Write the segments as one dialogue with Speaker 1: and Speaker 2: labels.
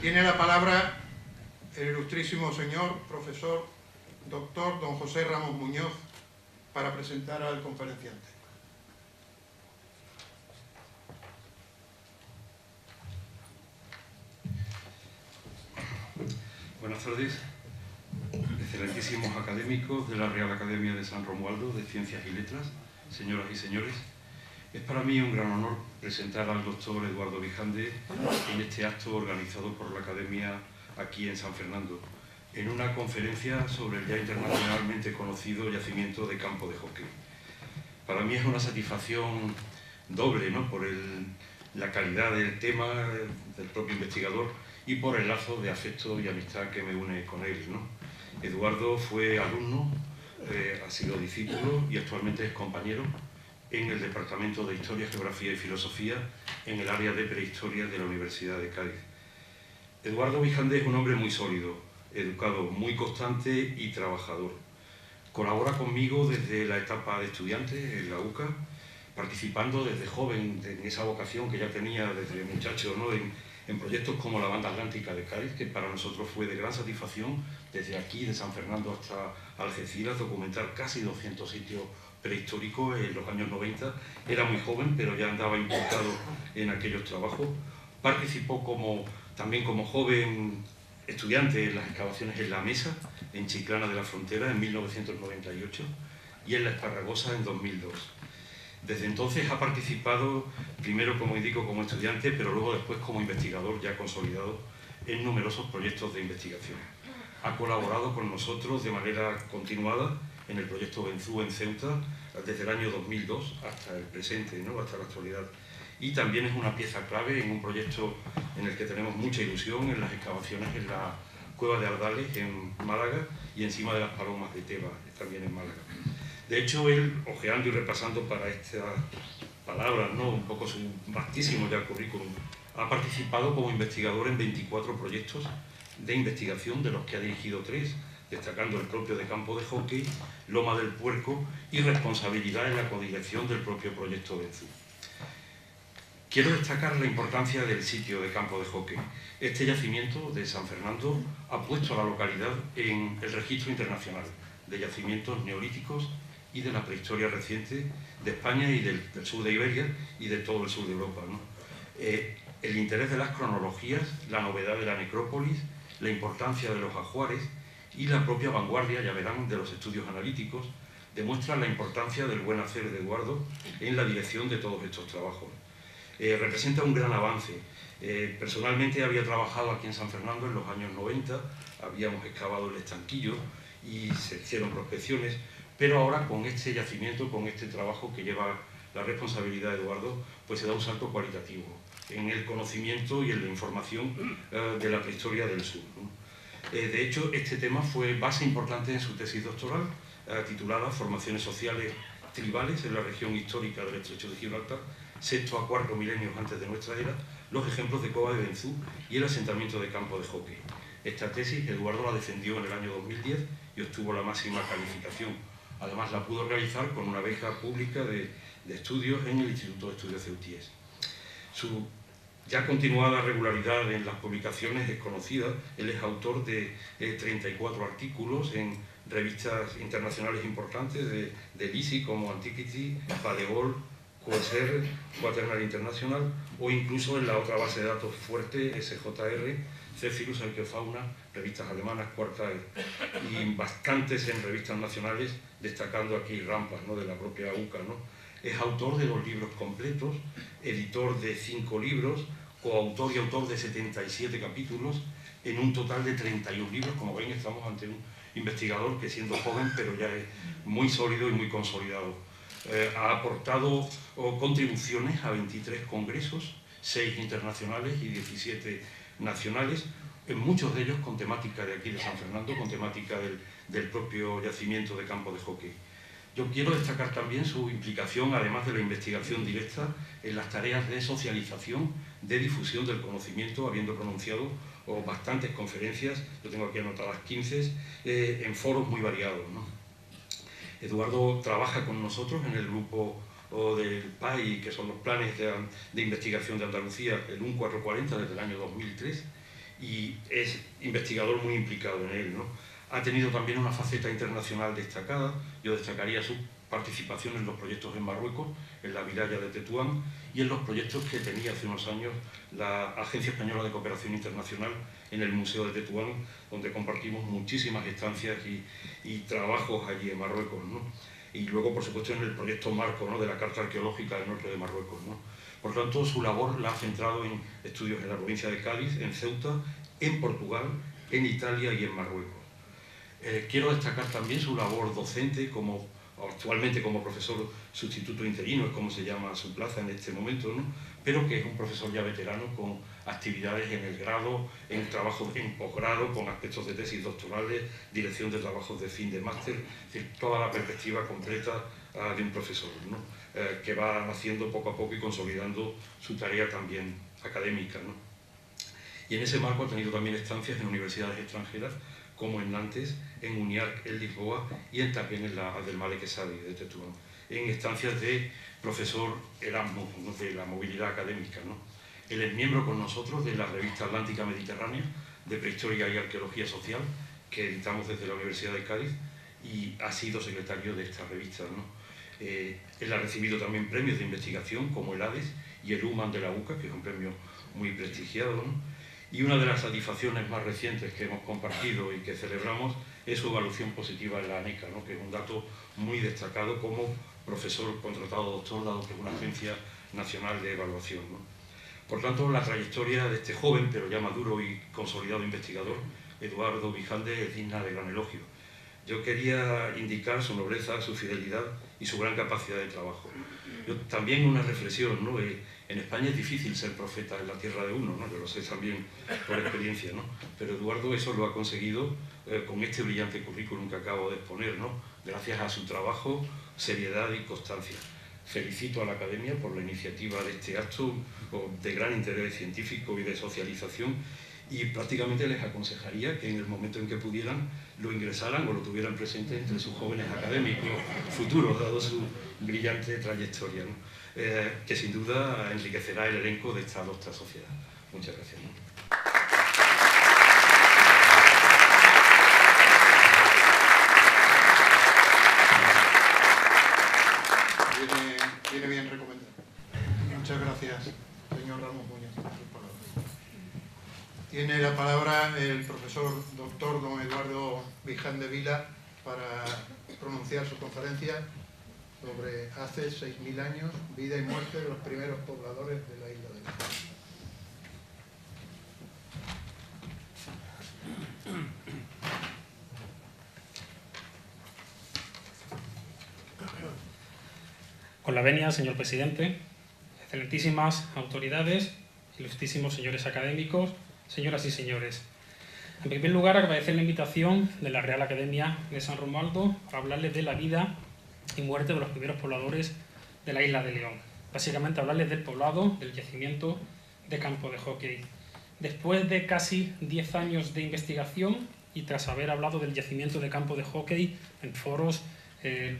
Speaker 1: Tiene la palabra el ilustrísimo señor profesor doctor don José Ramos Muñoz para presentar al conferenciante.
Speaker 2: Buenas tardes, excelentísimos académicos de la Real Academia de San Romualdo de Ciencias y Letras, señoras y señores. Es para mí un gran honor presentar al doctor Eduardo Vijande en este acto organizado por la Academia aquí en San Fernando, en una conferencia sobre el ya internacionalmente conocido yacimiento de Campo de Joque. Para mí es una satisfacción doble, ¿no?, por la calidad del tema del propio investigador y por el lazo de afecto y amistad que me une con él, ¿no? Eduardo fue alumno, ha sido discípulo y actualmente es compañero en el Departamento de Historia, Geografía y Filosofía en el área de Prehistoria de la Universidad de Cádiz. Eduardo Vijande es un hombre muy sólido, educado, muy constante y trabajador. Colabora conmigo desde la etapa de estudiante en la UCA, participando desde joven en esa vocación que ya tenía desde muchacho, ¿no?, en proyectos como la Banda Atlántica de Cádiz, que para nosotros fue de gran satisfacción, desde aquí, de San Fernando hasta Algeciras, documentar casi 200 sitios prehistóricos en los años 90. Era muy joven, pero ya andaba implicado en aquellos trabajos. Participó también como joven estudiante en las excavaciones en La Mesa, en Chiclana de la Frontera, en 1998, y en La Esparragosa en 2002. Desde entonces ha participado, primero como indico como estudiante, pero luego después como investigador ya consolidado en numerosos proyectos de investigación. Ha colaborado con nosotros de manera continuada en el proyecto Benzú en Ceuta desde el año 2002 hasta el presente, ¿no?, hasta la actualidad. Y también es una pieza clave en un proyecto en el que tenemos mucha ilusión, en las excavaciones en la Cueva de Ardales, en Málaga, y encima de las Palomas de Teba, también en Málaga. De hecho, él, ojeando y repasando para estas palabras, ¿no?, un poco su vastísimo ya currículum, ha participado como investigador en 24 proyectos de investigación, de los que ha dirigido 3, destacando el propio de Campo de Joque, Loma del Puerco y responsabilidad en la codirección del propio proyecto Benzú. Quiero destacar la importancia del sitio de Campo de Joque. Este yacimiento de San Fernando ha puesto a la localidad en el registro internacional de yacimientos neolíticos y de la prehistoria reciente de España y del sur de Iberia y de todo el sur de Europa, ¿no? El interés de las cronologías, la novedad de la necrópolis, la importancia de los ajuares y la propia vanguardia, ya verán, de los estudios analíticos, demuestran la importancia del buen hacer de Eduardo en la dirección de todos estos trabajos. Representa un gran avance. Personalmente había trabajado aquí en San Fernando en los años 90, habíamos excavado el estanquillo y se hicieron prospecciones, pero ahora con este yacimiento, con este trabajo que lleva la responsabilidad de Eduardo, pues se da un salto cualitativo en el conocimiento y en la información de la prehistoria del sur, ¿no? De hecho, este tema fue base importante en su tesis doctoral, titulada Formaciones sociales tribales en la región histórica del Estrecho de Gibraltar, sexto a cuarto milenios antes de nuestra era, los ejemplos de Cova de Benzú y el asentamiento de Campo de Joque. Esta tesis Eduardo la defendió en el año 2010 y obtuvo la máxima calificación. Además, la pudo realizar con una beca pública de estudios en el Instituto de Estudios Ceutíes. Su ya continuada regularidad en las publicaciones es conocida. Él es autor de 34 artículos en revistas internacionales importantes de LISI como Antiquity, Paleol, QSR, Quaternary International, o incluso en la otra base de datos fuerte, SJR, Zephyrus, Arqueofauna, revistas alemanas, Quartile, y bastantes en revistas nacionales, destacando aquí Rampas, ¿no?, de la propia UCA, ¿no? Es autor de 2 libros completos, editor de 5 libros, coautor y autor de 77 capítulos, en un total de 31 libros. Como ven, estamos ante un investigador que, siendo joven, pero ya es muy sólido y muy consolidado. Ha aportado contribuciones a 23 congresos, 6 internacionales y 17 nacionales, en muchos de ellos con temática de aquí de San Fernando, con temática del propio yacimiento de Campo de Joque. Yo quiero destacar también su implicación, además de la investigación directa, en las tareas de socialización, de difusión del conocimiento, habiendo pronunciado bastantes conferencias, yo tengo aquí anotadas 15, en foros muy variados, ¿no? Eduardo trabaja con nosotros en el grupo del PAI, que son los planes de investigación de Andalucía, el 1440 desde el año 2003, y es investigador muy implicado en él, ¿no? Ha tenido también una faceta internacional destacada. Yo destacaría su participación en los proyectos en Marruecos, en la Wilaya de Tetuán, y en los proyectos que tenía hace unos años la Agencia Española de Cooperación Internacional en el Museo de Tetuán, donde compartimos muchísimas estancias y trabajos allí en Marruecos, ¿no? Y luego, por supuesto, en el proyecto Marco, ¿no?, de la Carta Arqueológica del norte de Marruecos, ¿no? Por tanto, su labor la ha centrado en estudios en la provincia de Cádiz, en Ceuta, en Portugal, en Italia y en Marruecos. Quiero destacar también su labor docente, actualmente como profesor sustituto interino, es como se llama su plaza en este momento, ¿no? Pero que es un profesor ya veterano con actividades en el grado, en trabajos en posgrado, con aspectos de tesis doctorales, dirección de trabajos de fin de máster, es decir, toda la perspectiva completa de un profesor, ¿no? Que va haciendo poco a poco y consolidando su tarea también académica, ¿no? Y en ese marco ha tenido también estancias en universidades extranjeras, como en Nantes, en UNIARC en Lisboa y también en la Abdelmalek Saadi de Tetuán, en estancias de profesor Erasmus, ¿no?, de la movilidad académica, ¿no? Él es miembro con nosotros de la revista Atlántica Mediterránea de Prehistoria y Arqueología Social, que editamos desde la Universidad de Cádiz, y ha sido secretario de esta revista, ¿no? Él ha recibido también premios de investigación como el Hades y el Human de la UCA, que es un premio muy prestigiado, ¿no? Y una de las satisfacciones más recientes que hemos compartido y que celebramos es su evaluación positiva en la ANECA, ¿no?, que es un dato muy destacado como profesor contratado doctor, dado que es una agencia nacional de evaluación, ¿no? Por tanto, la trayectoria de este joven, pero ya maduro y consolidado investigador, Eduardo Vijande, es digna de gran elogio. Yo quería indicar su nobleza, su fidelidad y su gran capacidad de trabajo. También una reflexión, ¿no? En España es difícil ser profeta en la tierra de uno, ¿no? Yo lo sé también por experiencia, ¿no? Pero Eduardo eso lo ha conseguido con este brillante currículum que acabo de exponer, ¿no?, gracias a su trabajo, seriedad y constancia. Felicito a la Academia por la iniciativa de este acto de gran interés científico y de socialización, y prácticamente les aconsejaría que en el momento en que pudieran lo ingresaran o lo tuvieran presente entre sus jóvenes académicos futuros, dado su brillante trayectoria, ¿no?, que sin duda enriquecerá el elenco de esta docta sociedad. Muchas gracias, ¿no?
Speaker 1: Viene bien recomendado. Muchas gracias, señor Ramos Muñoz. Tiene la palabra el profesor doctor don Eduardo Vijande Vila para pronunciar su conferencia sobre hace 6.000 años, vida y muerte de los primeros pobladores de la isla de León.
Speaker 3: Con la venia, señor presidente, excelentísimas autoridades, ilustrísimos señores académicos, señoras y señores. En primer lugar, agradecer la invitación de la Real Academia de San Romualdo para hablarles de la vida y muerte de los primeros pobladores de la isla de León. Básicamente hablarles del poblado, del yacimiento de Campo de Joquei. Después de casi 10 años de investigación y tras haber hablado del yacimiento de Campo de Joquei en foros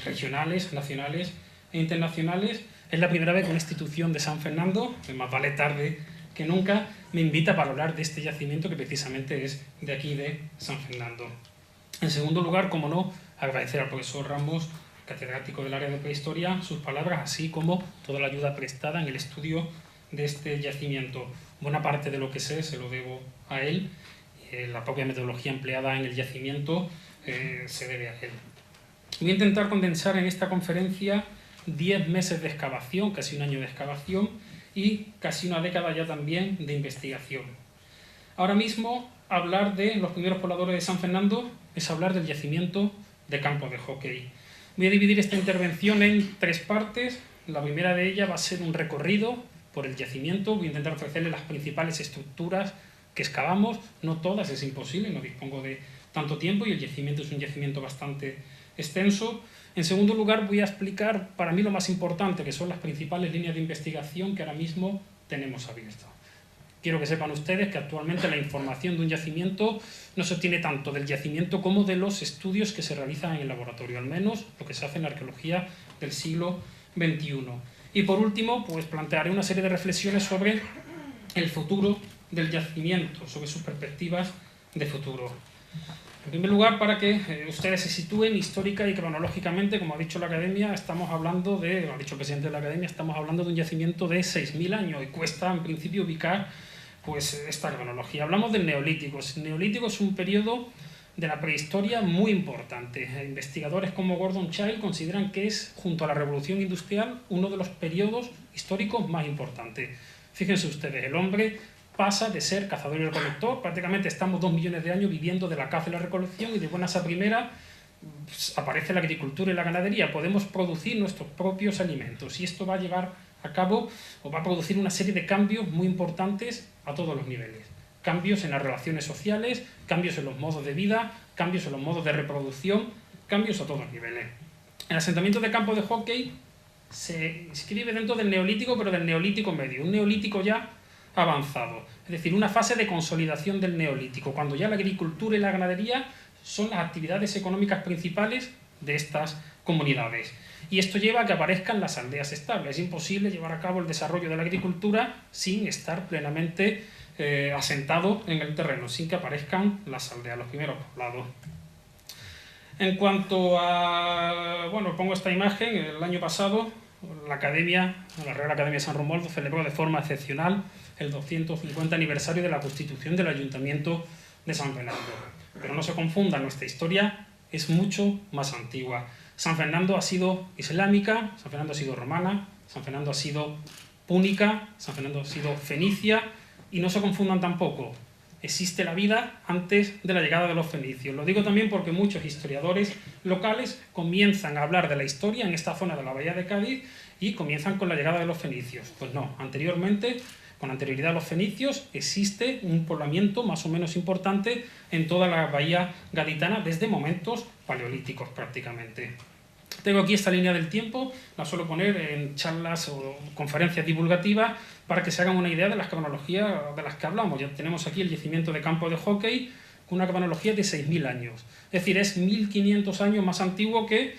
Speaker 3: regionales, nacionales e internacionales, es la primera vez que una institución de San Fernando, más vale tarde que nunca, me invita para hablar de este yacimiento que precisamente es de aquí de San Fernando. En segundo lugar, como no, agradecer al profesor Ramos, catedrático del área de prehistoria, sus palabras, así como toda la ayuda prestada en el estudio de este yacimiento. Buena parte de lo que sé se lo debo a él, la propia metodología empleada en el yacimiento se debe a él. Voy a intentar condensar en esta conferencia 10 meses de excavación, casi un año de excavación, y casi una década ya también de investigación. Ahora mismo, hablar de los primeros pobladores de San Fernando es hablar del yacimiento de Campo de Joquei. Voy a dividir esta intervención en 3 partes. La primera de ellas va a ser un recorrido por el yacimiento. Voy a intentar ofrecerle las principales estructuras que excavamos, no todas, es imposible, no dispongo de tanto tiempo y el yacimiento es un yacimiento bastante extenso. En segundo lugar, voy a explicar para mí lo más importante, que son las principales líneas de investigación que ahora mismo tenemos abiertas. Quiero que sepan ustedes que actualmente la información de un yacimiento no se obtiene tanto del yacimiento como de los estudios que se realizan en el laboratorio, al menos lo que se hace en la arqueología del siglo XXI. Y por último, pues plantearé una serie de reflexiones sobre el futuro del yacimiento, sobre sus perspectivas de futuro. En primer lugar, para que ustedes se sitúen histórica y cronológicamente, como ha dicho la Academia, estamos hablando de, ha dicho el presidente de la Academia, estamos hablando de un yacimiento de 6.000 años y cuesta, en principio, ubicar pues, esta cronología. Hablamos del Neolítico. El Neolítico es un periodo de la prehistoria muy importante. Investigadores como Gordon Childe consideran que es, junto a la Revolución Industrial, uno de los periodos históricos más importantes. Fíjense ustedes, el hombre pasa de ser cazador y recolector, prácticamente estamos 2 millones de años viviendo de la caza y la recolección, y de buenas a primera pues, aparece la agricultura y la ganadería. Podemos producir nuestros propios alimentos y esto va a llevar a cabo o va a producir una serie de cambios muy importantes a todos los niveles. Cambios en las relaciones sociales, cambios en los modos de vida, cambios en los modos de reproducción, cambios a todos los niveles. El asentamiento de campo de hockey se inscribe dentro del Neolítico, pero del Neolítico medio, un Neolítico ya avanzado, es decir, una fase de consolidación del Neolítico, cuando ya la agricultura y la ganadería son las actividades económicas principales de estas comunidades. Y esto lleva a que aparezcan las aldeas estables. Es imposible llevar a cabo el desarrollo de la agricultura sin estar plenamente asentado en el terreno, sin que aparezcan las aldeas, los primeros poblados. En cuanto a... bueno, pongo esta imagen. El año pasado la Real Academia de San Romualdo celebró de forma excepcional el 250 aniversario de la constitución del Ayuntamiento de San Fernando. Pero no se confunda, nuestra historia es mucho más antigua. San Fernando ha sido islámica, San Fernando ha sido romana, San Fernando ha sido púnica, San Fernando ha sido fenicia, y no se confundan tampoco. Existe la vida antes de la llegada de los fenicios. Lo digo también porque muchos historiadores locales comienzan a hablar de la historia en esta zona de la Bahía de Cádiz y comienzan con la llegada de los fenicios. Pues no, anteriormente, con anterioridad a los fenicios, existe un poblamiento más o menos importante en toda la bahía gaditana desde momentos paleolíticos prácticamente. Tengo aquí esta línea del tiempo, la suelo poner en charlas o conferencias divulgativas para que se hagan una idea de las cronologías de las que hablamos. Ya tenemos aquí el yacimiento de campo de hockey con una cronología de 6.000 años. Es decir, es 1.500 años más antiguo que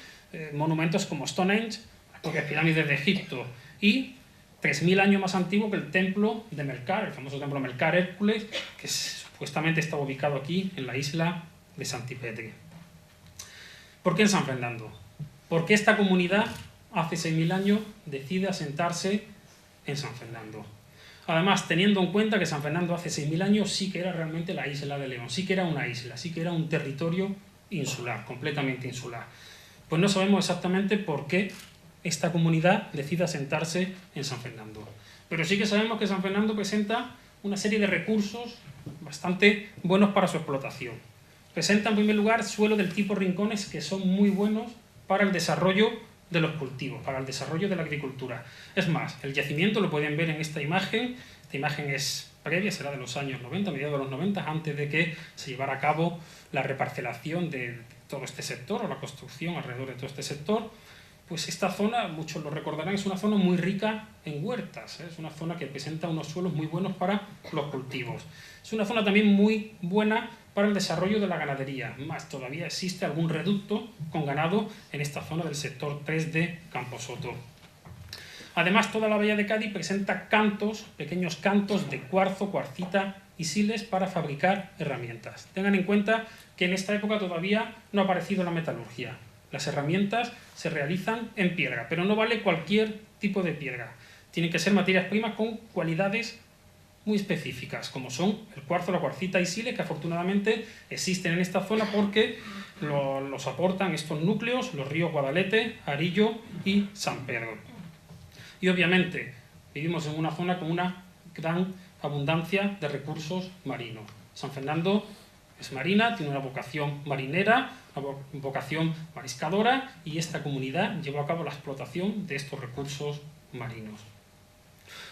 Speaker 3: monumentos como Stonehenge, las propias pirámides de Egipto, y 3.000 años más antiguo que el templo de Melcar, el famoso templo Melcar Hércules, que supuestamente estaba ubicado aquí en la isla de Santipetri. ¿Por qué en San Fernando? Porque esta comunidad hace 6.000 años decide asentarse en San Fernando. Además, teniendo en cuenta que San Fernando hace 6.000 años sí que era realmente la isla de León, sí que era una isla, sí que era un territorio insular, completamente insular. Pues no sabemos exactamente por qué esta comunidad decide asentarse en San Fernando. Pero sí que sabemos que San Fernando presenta una serie de recursos bastante buenos para su explotación. Presenta en primer lugar suelo del tipo rincones que son muy buenos para el desarrollo de los cultivos, para el desarrollo de la agricultura. Es más, el yacimiento lo pueden ver en esta imagen es previa, será de los años 90, mediados de los 90, antes de que se llevara a cabo la reparcelación de todo este sector, o la construcción alrededor de todo este sector. Pues esta zona, muchos lo recordarán, es una zona muy rica en huertas, es una zona que presenta unos suelos muy buenos para los cultivos. Es una zona también muy buena para el desarrollo de la ganadería, más todavía existe algún reducto con ganado en esta zona del sector 3 de Camposoto. Además, toda la bahía de Cádiz presenta cantos, pequeños cantos de cuarzo, cuarcita y siles para fabricar herramientas. Tengan en cuenta que en esta época todavía no ha aparecido la metalurgia. Las herramientas se realizan en piedra, pero no vale cualquier tipo de piedra. Tienen que ser materias primas con cualidades muy específicas, como son el cuarzo, la cuarcita y siles, que afortunadamente existen en esta zona porque los aportan estos núcleos, los ríos Guadalete, Arillo y San Pedro. Y obviamente vivimos en una zona con una gran abundancia de recursos marinos. San Fernando es marina, tiene una vocación marinera, una vocación mariscadora, y esta comunidad llevó a cabo la explotación de estos recursos marinos.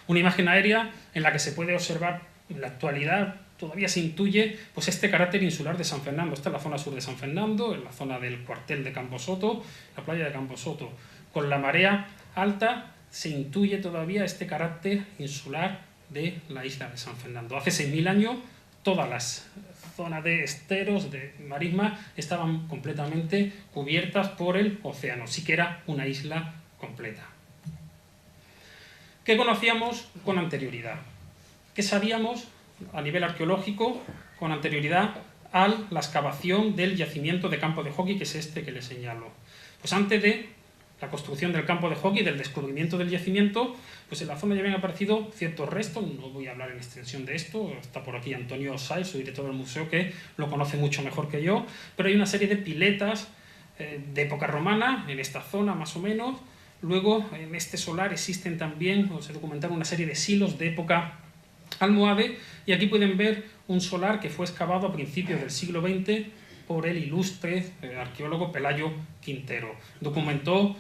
Speaker 3: Una imagen aérea en la que se puede observar en la actualidad, todavía se intuye pues este carácter insular de San Fernando. Esta es la zona sur de San Fernando, en la zona del cuartel de Camposoto, la playa de Camposoto. Con la marea alta se intuye todavía este carácter insular de la isla de San Fernando. Hace 6.000 años todas las zonas de esteros, de marisma, estaban completamente cubiertas por el océano, sí que era una isla completa. ¿Qué conocíamos con anterioridad? ¿Qué sabíamos a nivel arqueológico con anterioridad a la excavación del yacimiento de campo de hockey, que es este que les señalo. Pues antes de la construcción del campo de hockey, del descubrimiento del yacimiento, pues en la zona ya habían aparecido ciertos restos. No voy a hablar en extensión de esto, está por aquí Antonio Sáez, su director del museo, que lo conoce mucho mejor que yo, pero hay una serie de piletas de época romana en esta zona más o menos. Luego en este solar existen también, se documentaron una serie de silos de época almohade, y aquí pueden ver un solar que fue excavado a principios del siglo XX por el ilustre arqueólogo Pelayo Quintero. Documentó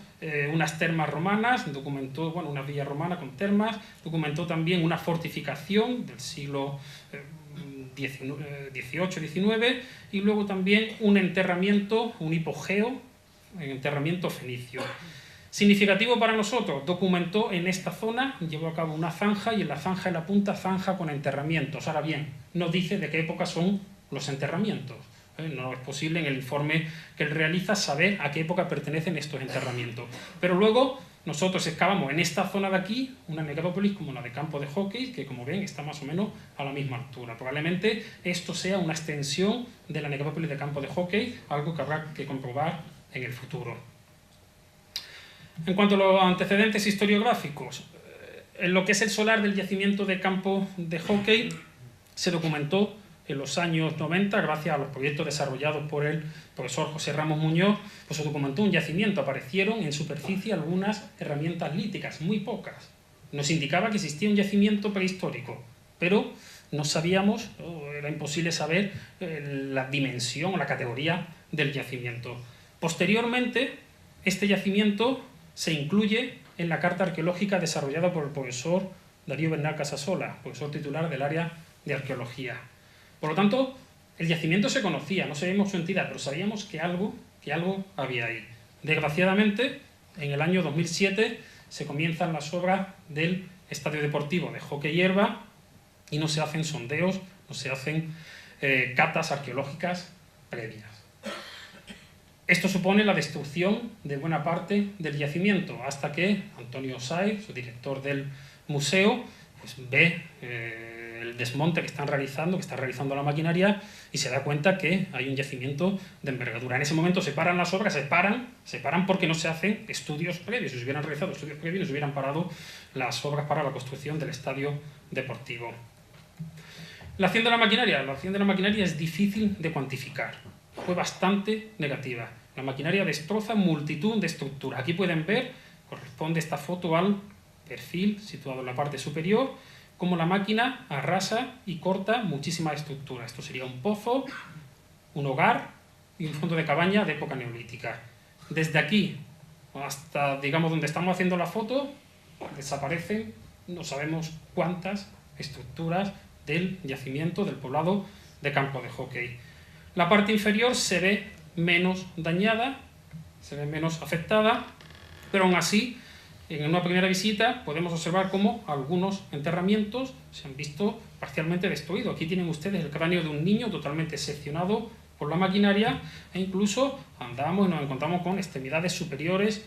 Speaker 3: unas termas romanas, documentó una villa romana con termas, documentó también una fortificación del siglo XVIII-XIX, y luego también un enterramiento, un hipogeo, enterramiento fenicio. Significativo para nosotros, documentó en esta zona, llevó a cabo una zanja, y en la zanja de la punta, zanja con enterramientos. Ahora bien, no dice de qué época son los enterramientos. No es posible en el informe que él realiza saber a qué época pertenecen estos enterramientos. Pero luego nosotros excavamos en esta zona de aquí una necrópolis como la de campo de hockey, que como ven está más o menos a la misma altura. Probablemente esto sea una extensión de la necrópolis de campo de hockey, algo que habrá que comprobar en el futuro. En cuanto a los antecedentes historiográficos, en lo que es el solar del yacimiento de campo de hockey se documentó en los años 90, gracias a los proyectos desarrollados por el profesor José Ramos Muñoz, pues se documentó un yacimiento. Aparecieron en superficie algunas herramientas líticas, muy pocas. Nos indicaba que existía un yacimiento prehistórico, pero no sabíamos, era imposible saber la dimensión o la categoría del yacimiento. Posteriormente, este yacimiento se incluye en la carta arqueológica desarrollada por el profesor Darío Bernal Casasola, profesor titular del área de arqueología. Por lo tanto, el yacimiento se conocía, no sabíamos su entidad, pero sabíamos que algo había ahí. Desgraciadamente, en el año 2007 se comienzan las obras del estadio deportivo de hockey hierba y no se hacen sondeos, no se hacen catas arqueológicas previas. Esto supone la destrucción de buena parte del yacimiento, hasta que Antonio Sáez, su director del museo, pues ve el desmonte que está realizando la maquinaria, y se da cuenta que hay un yacimiento de envergadura. En ese momento se paran las obras, se paran porque no se hacen estudios previos. Si se hubieran realizado estudios previos, no se hubieran parado las obras para la construcción del estadio deportivo. La acción de la maquinaria es difícil de cuantificar. Fue bastante negativa. La maquinaria destroza multitud de estructuras. Aquí pueden ver, corresponde esta foto al perfil situado en la parte superior, cómo la máquina arrasa y corta muchísimas estructuras. Esto sería un pozo, un hogar y un fondo de cabaña de época neolítica. Desde aquí hasta, digamos, donde estamos haciendo la foto, desaparecen, no sabemos cuántas estructuras del yacimiento, del poblado de campo de hockey. La parte inferior se ve menos dañada, se ve menos afectada, pero aún así, en una primera visita podemos observar cómo algunos enterramientos se han visto parcialmente destruidos. Aquí tienen ustedes el cráneo de un niño totalmente seccionado por la maquinaria, e incluso andamos y nos encontramos con extremidades superiores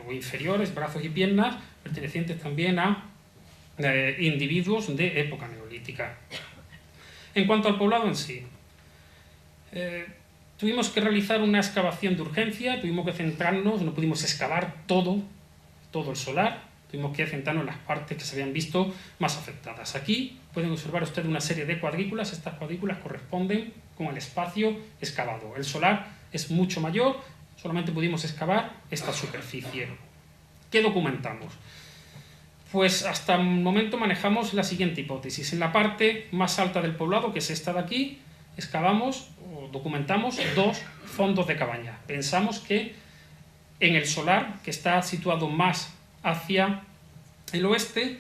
Speaker 3: o inferiores, brazos y piernas, pertenecientes también a individuos de época neolítica. En cuanto al poblado en sí, tuvimos que realizar una excavación de urgencia, tuvimos que centrarnos, no pudimos excavar todo el solar, tuvimos que centrarnos en las partes que se habían visto más afectadas. Aquí pueden observar ustedes una serie de cuadrículas. Estas cuadrículas corresponden con el espacio excavado. El solar es mucho mayor, solamente pudimos excavar esta superficie. ¿Qué documentamos? Pues hasta el momento manejamos la siguiente hipótesis. En la parte más alta del poblado, que es esta de aquí, excavamos o documentamos dos fondos de cabaña. Pensamos que en el solar, que está situado más hacia el oeste,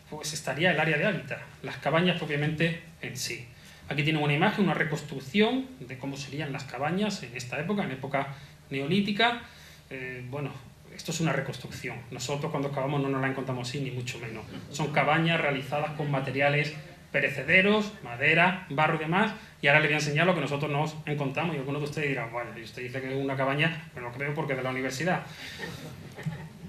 Speaker 3: pues estaría el área de hábitat, las cabañas propiamente en sí. Aquí tienen una imagen, una reconstrucción de cómo serían las cabañas en esta época, en época neolítica. Bueno, esto es una reconstrucción. Nosotros cuando excavamos no nos la encontramos así, ni mucho menos. Son cabañas realizadas con materiales perecederos, madera, barro y demás, y ahora les voy a enseñar lo que nosotros nos encontramos, y algunos de ustedes dirán, bueno, y usted dice que es una cabaña, pero lo creo porque es de la universidad.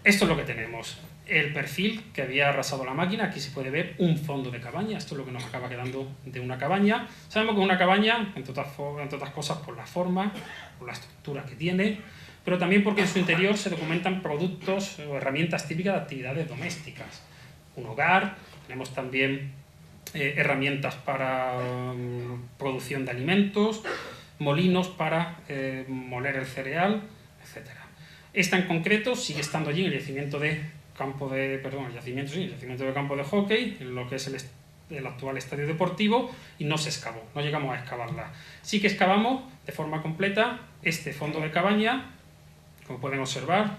Speaker 3: Esto es lo que tenemos. el perfil que había arrasado la máquina. Aquí se puede ver un fondo de cabaña, esto es lo que nos acaba quedando de una cabaña. Sabemos que una cabaña, entre otras cosas, por la forma, por la estructura que tiene, pero también porque en su interior se documentan productos o herramientas típicas de actividades domésticas. Un hogar, tenemos también herramientas para producción de alimentos, molinos para moler el cereal, etc. Esta en concreto sigue estando allí en el yacimiento de campo de hockey, en lo que es el actual estadio deportivo, y no se excavó, no llegamos a excavarla. Sí que excavamos de forma completa este fondo de cabaña, como pueden observar,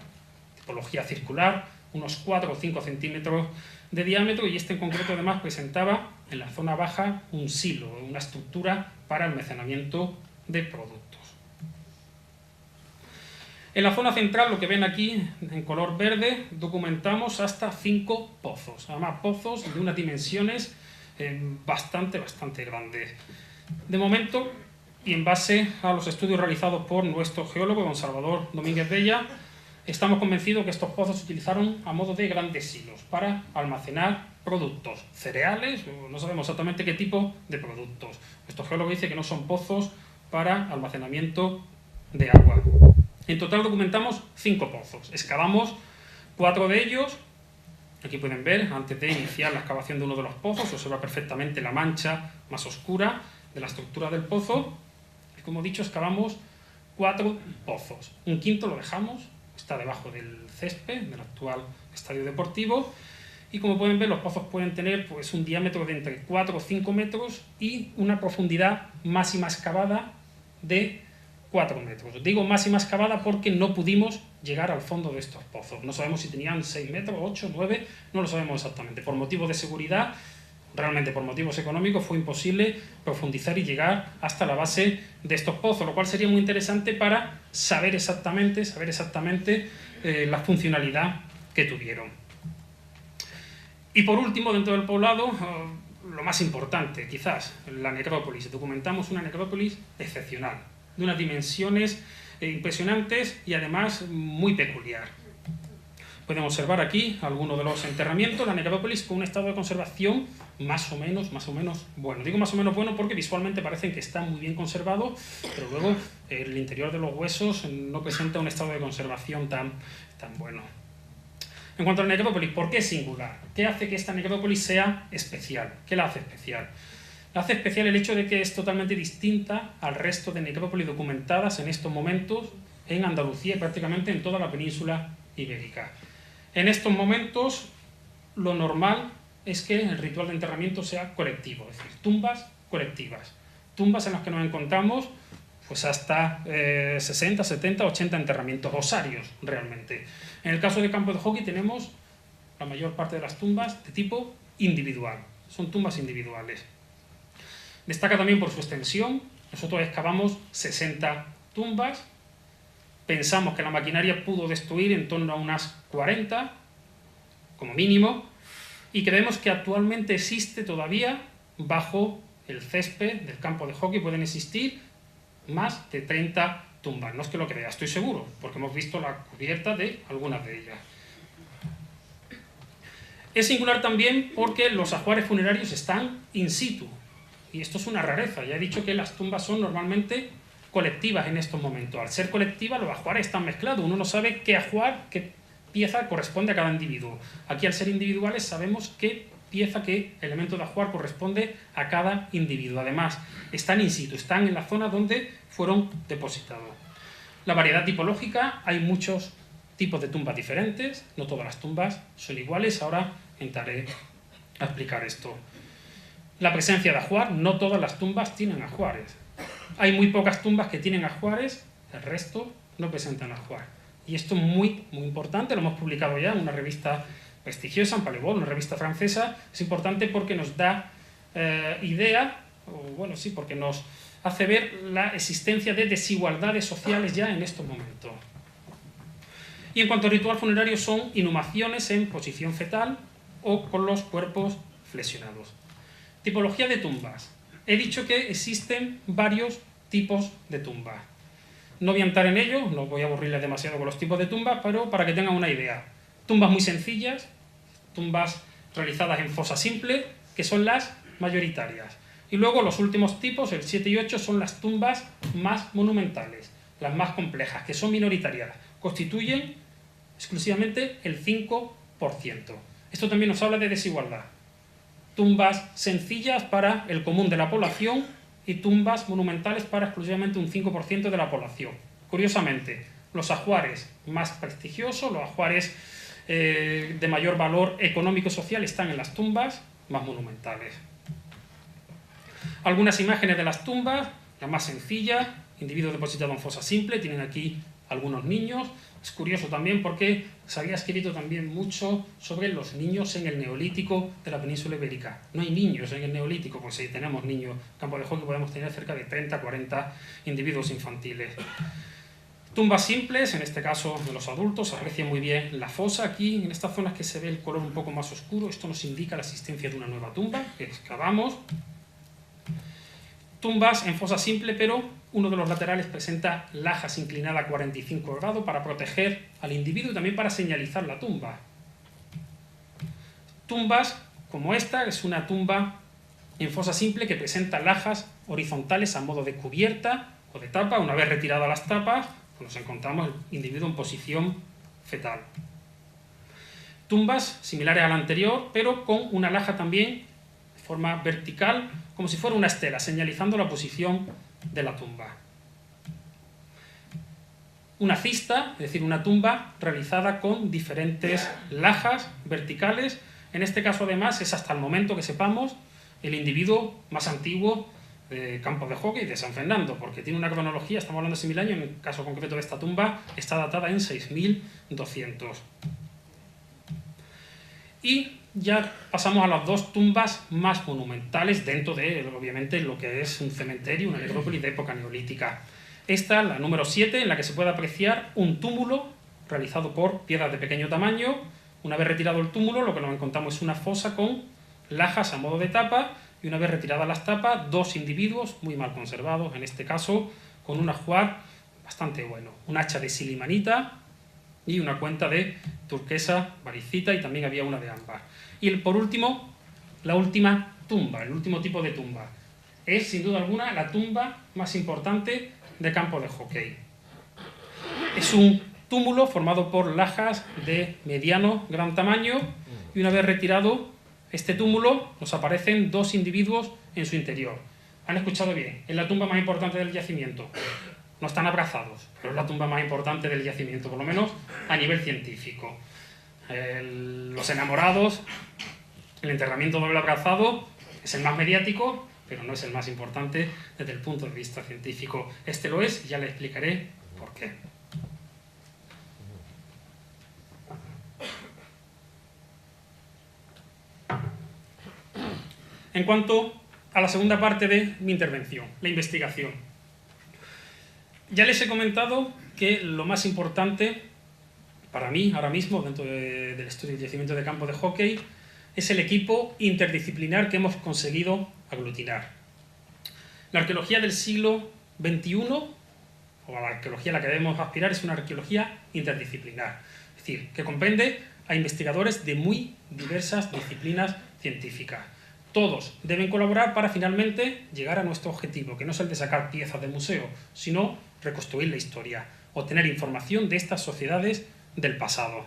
Speaker 3: tipología circular, unos 4 o 5 centímetros de diámetro, y este en concreto además presentaba en la zona baja un silo, una estructura para almacenamiento de productos. En la zona central, lo que ven aquí en color verde, documentamos hasta 5 pozos, además pozos de unas dimensiones bastante grandes. De momento, y en base a los estudios realizados por nuestro geólogo, don Salvador Domínguez Bella, estamos convencidos que estos pozos se utilizaron a modo de grandes silos para almacenar productos, cereales, no sabemos exactamente qué tipo de productos. Nuestro geólogo dice que no son pozos para almacenamiento de agua. En total documentamos 5 pozos, excavamos 4 de ellos. Aquí pueden ver, antes de iniciar la excavación de uno de los pozos, se observa perfectamente la mancha más oscura de la estructura del pozo. Y como he dicho, excavamos 4 pozos. Un quinto lo dejamos, está debajo del césped del actual estadio deportivo. Y como pueden ver, los pozos pueden tener pues, un diámetro de entre 4 o 5 metros y una profundidad máxima excavada de 4 metros. Digo máxima excavada porque no pudimos llegar al fondo de estos pozos. No sabemos si tenían 6 metros, 8, 9, no lo sabemos exactamente. Por motivos de seguridad, realmente por motivos económicos, fue imposible profundizar y llegar hasta la base de estos pozos, lo cual sería muy interesante para saber exactamente la funcionalidad que tuvieron. Y por último, dentro del poblado, lo más importante, quizás, la necrópolis. Documentamos una necrópolis excepcional, de unas dimensiones impresionantes y además muy peculiar. Pueden observar aquí algunos de los enterramientos, la necrópolis con un estado de conservación más o menos bueno. Digo más o menos bueno porque visualmente parecen que están muy bien conservados, pero luego el interior de los huesos no presenta un estado de conservación tan bueno. En cuanto a la necrópolis, ¿por qué es singular? ¿Qué hace que esta necrópolis sea especial? ¿Qué la hace especial? La hace especial el hecho de que es totalmente distinta al resto de necrópolis documentadas en estos momentos en Andalucía y prácticamente en toda la península ibérica. En estos momentos, lo normal es que el ritual de enterramiento sea colectivo, es decir, tumbas colectivas. Tumbas en las que nos encontramos pues hasta 60, 70, 80 enterramientos, osarios realmente. En el caso de campo de hockey tenemos la mayor parte de las tumbas de tipo individual, son tumbas individuales. Destaca también por su extensión. Nosotros excavamos 60 tumbas, pensamos que la maquinaria pudo destruir en torno a unas 40, como mínimo, y creemos que actualmente existe todavía, bajo el césped del campo de hockey, pueden existir más de 30 tumbas. No es que lo crea, estoy seguro, porque hemos visto la cubierta de algunas de ellas. Es singular también porque los ajuares funerarios están in situ, y esto es una rareza. Ya he dicho que las tumbas son normalmente colectivas en estos momentos. Al ser colectivas, los ajuares están mezclados. Uno no sabe qué ajuar, qué pieza corresponde a cada individuo. Aquí, al ser individuales, sabemos qué pieza, qué elemento de ajuar corresponde a cada individuo. Además, están in situ, están en la zona donde fueron depositados. La variedad tipológica, hay muchos tipos de tumbas diferentes, no todas las tumbas son iguales. Ahora entraré a explicar esto. La presencia de ajuar, no todas las tumbas tienen ajuares. Hay muy pocas tumbas que tienen ajuares, el resto no presentan ajuar. Y esto es muy importante, lo hemos publicado ya en una revista prestigiosa, en Palais Bol, una revista francesa. Es importante porque nos da porque nos hace ver la existencia de desigualdades sociales ya en estos momentos. Y en cuanto al ritual funerario, son inhumaciones en posición fetal o con los cuerpos flexionados. Tipología de tumbas. He dicho que existen varios tipos de tumbas. No voy a entrar en ello, no voy a aburrirles demasiado con los tipos de tumbas, pero para que tengan una idea. Tumbas muy sencillas, tumbas realizadas en fosa simple, que son las mayoritarias. Y luego los últimos tipos, el 7 y 8, son las tumbas más monumentales, las más complejas, que son minoritarias, constituyen exclusivamente el 5%. Esto también nos habla de desigualdad. Tumbas sencillas para el común de la población y tumbas monumentales para exclusivamente un 5% de la población. Curiosamente, los ajuares más prestigiosos, los ajuares de mayor valor económico y social están en las tumbas más monumentales. Algunas imágenes de las tumbas, la más sencilla, individuos depositados en fosa simple, tienen aquí algunos niños. Es curioso también porque se había escrito también mucho sobre los niños en el Neolítico de la península ibérica. No hay niños en el Neolítico, pues sí, tenemos niños. En campo de hockey podemos tener cerca de 30, 40 individuos infantiles. Tumbas simples, en este caso de los adultos, se aprecia muy bien la fosa. Aquí, en estas zonas que se ve el color un poco más oscuro, esto nos indica la existencia de una nueva tumba que excavamos. Tumbas en fosa simple, pero uno de los laterales presenta lajas inclinada a 45 grados para proteger al individuo y también para señalizar la tumba. Tumbas como esta, que es una tumba en fosa simple que presenta lajas horizontales a modo de cubierta o de tapa. Una vez retiradas las tapas, pues nos encontramos el individuo en posición fetal. Tumbas similares a la anterior, pero con una laja también de forma vertical, como si fuera una estela, señalizando la posición de la tumba. Una cista, es decir, una tumba realizada con diferentes lajas verticales. En este caso, además, es hasta el momento que sepamos el individuo más antiguo de Campos de Hockey de San Fernando, porque tiene una cronología, estamos hablando de 6.000 años, en el caso concreto de esta tumba está datada en 6.200. Y ya pasamos a las dos tumbas más monumentales dentro de, obviamente, lo que es un cementerio, una necrópolis de época neolítica. Esta, la número 7, en la que se puede apreciar un túmulo realizado por piedras de pequeño tamaño. Una vez retirado el túmulo, lo que nos encontramos es una fosa con lajas a modo de tapa, y una vez retiradas las tapas, dos individuos muy mal conservados, en este caso con un ajuar bastante bueno, un hacha de silimanita y una cuenta de turquesa varicita, y también había una de ámbar. Y por último, la última tumba, el último tipo de tumba. Es, sin duda alguna, la tumba más importante de Campo de Hockey. Es un túmulo formado por lajas de mediano, gran tamaño, y una vez retirado este túmulo, nos aparecen dos individuos en su interior. ¿Han escuchado bien? Es la tumba más importante del yacimiento. No están abrazados, pero es la tumba más importante del yacimiento, por lo menos a nivel científico. Los enamorados, el enterramiento doble abrazado, es el más mediático, pero no es el más importante desde el punto de vista científico. Este lo es, y ya le explicaré por qué. En cuanto a la segunda parte de mi intervención, la investigación. Ya les he comentado que lo más importante para mí, ahora mismo, dentro del estudio del yacimiento de Campo de Hockey, es el equipo interdisciplinar que hemos conseguido aglutinar. La arqueología del siglo XXI, o la arqueología a la que debemos aspirar, es una arqueología interdisciplinar. Es decir, que comprende a investigadores de muy diversas disciplinas científicas. Todos deben colaborar para finalmente llegar a nuestro objetivo, que no es el de sacar piezas de museo, sino reconstruir la historia, obtener información de estas sociedades del pasado.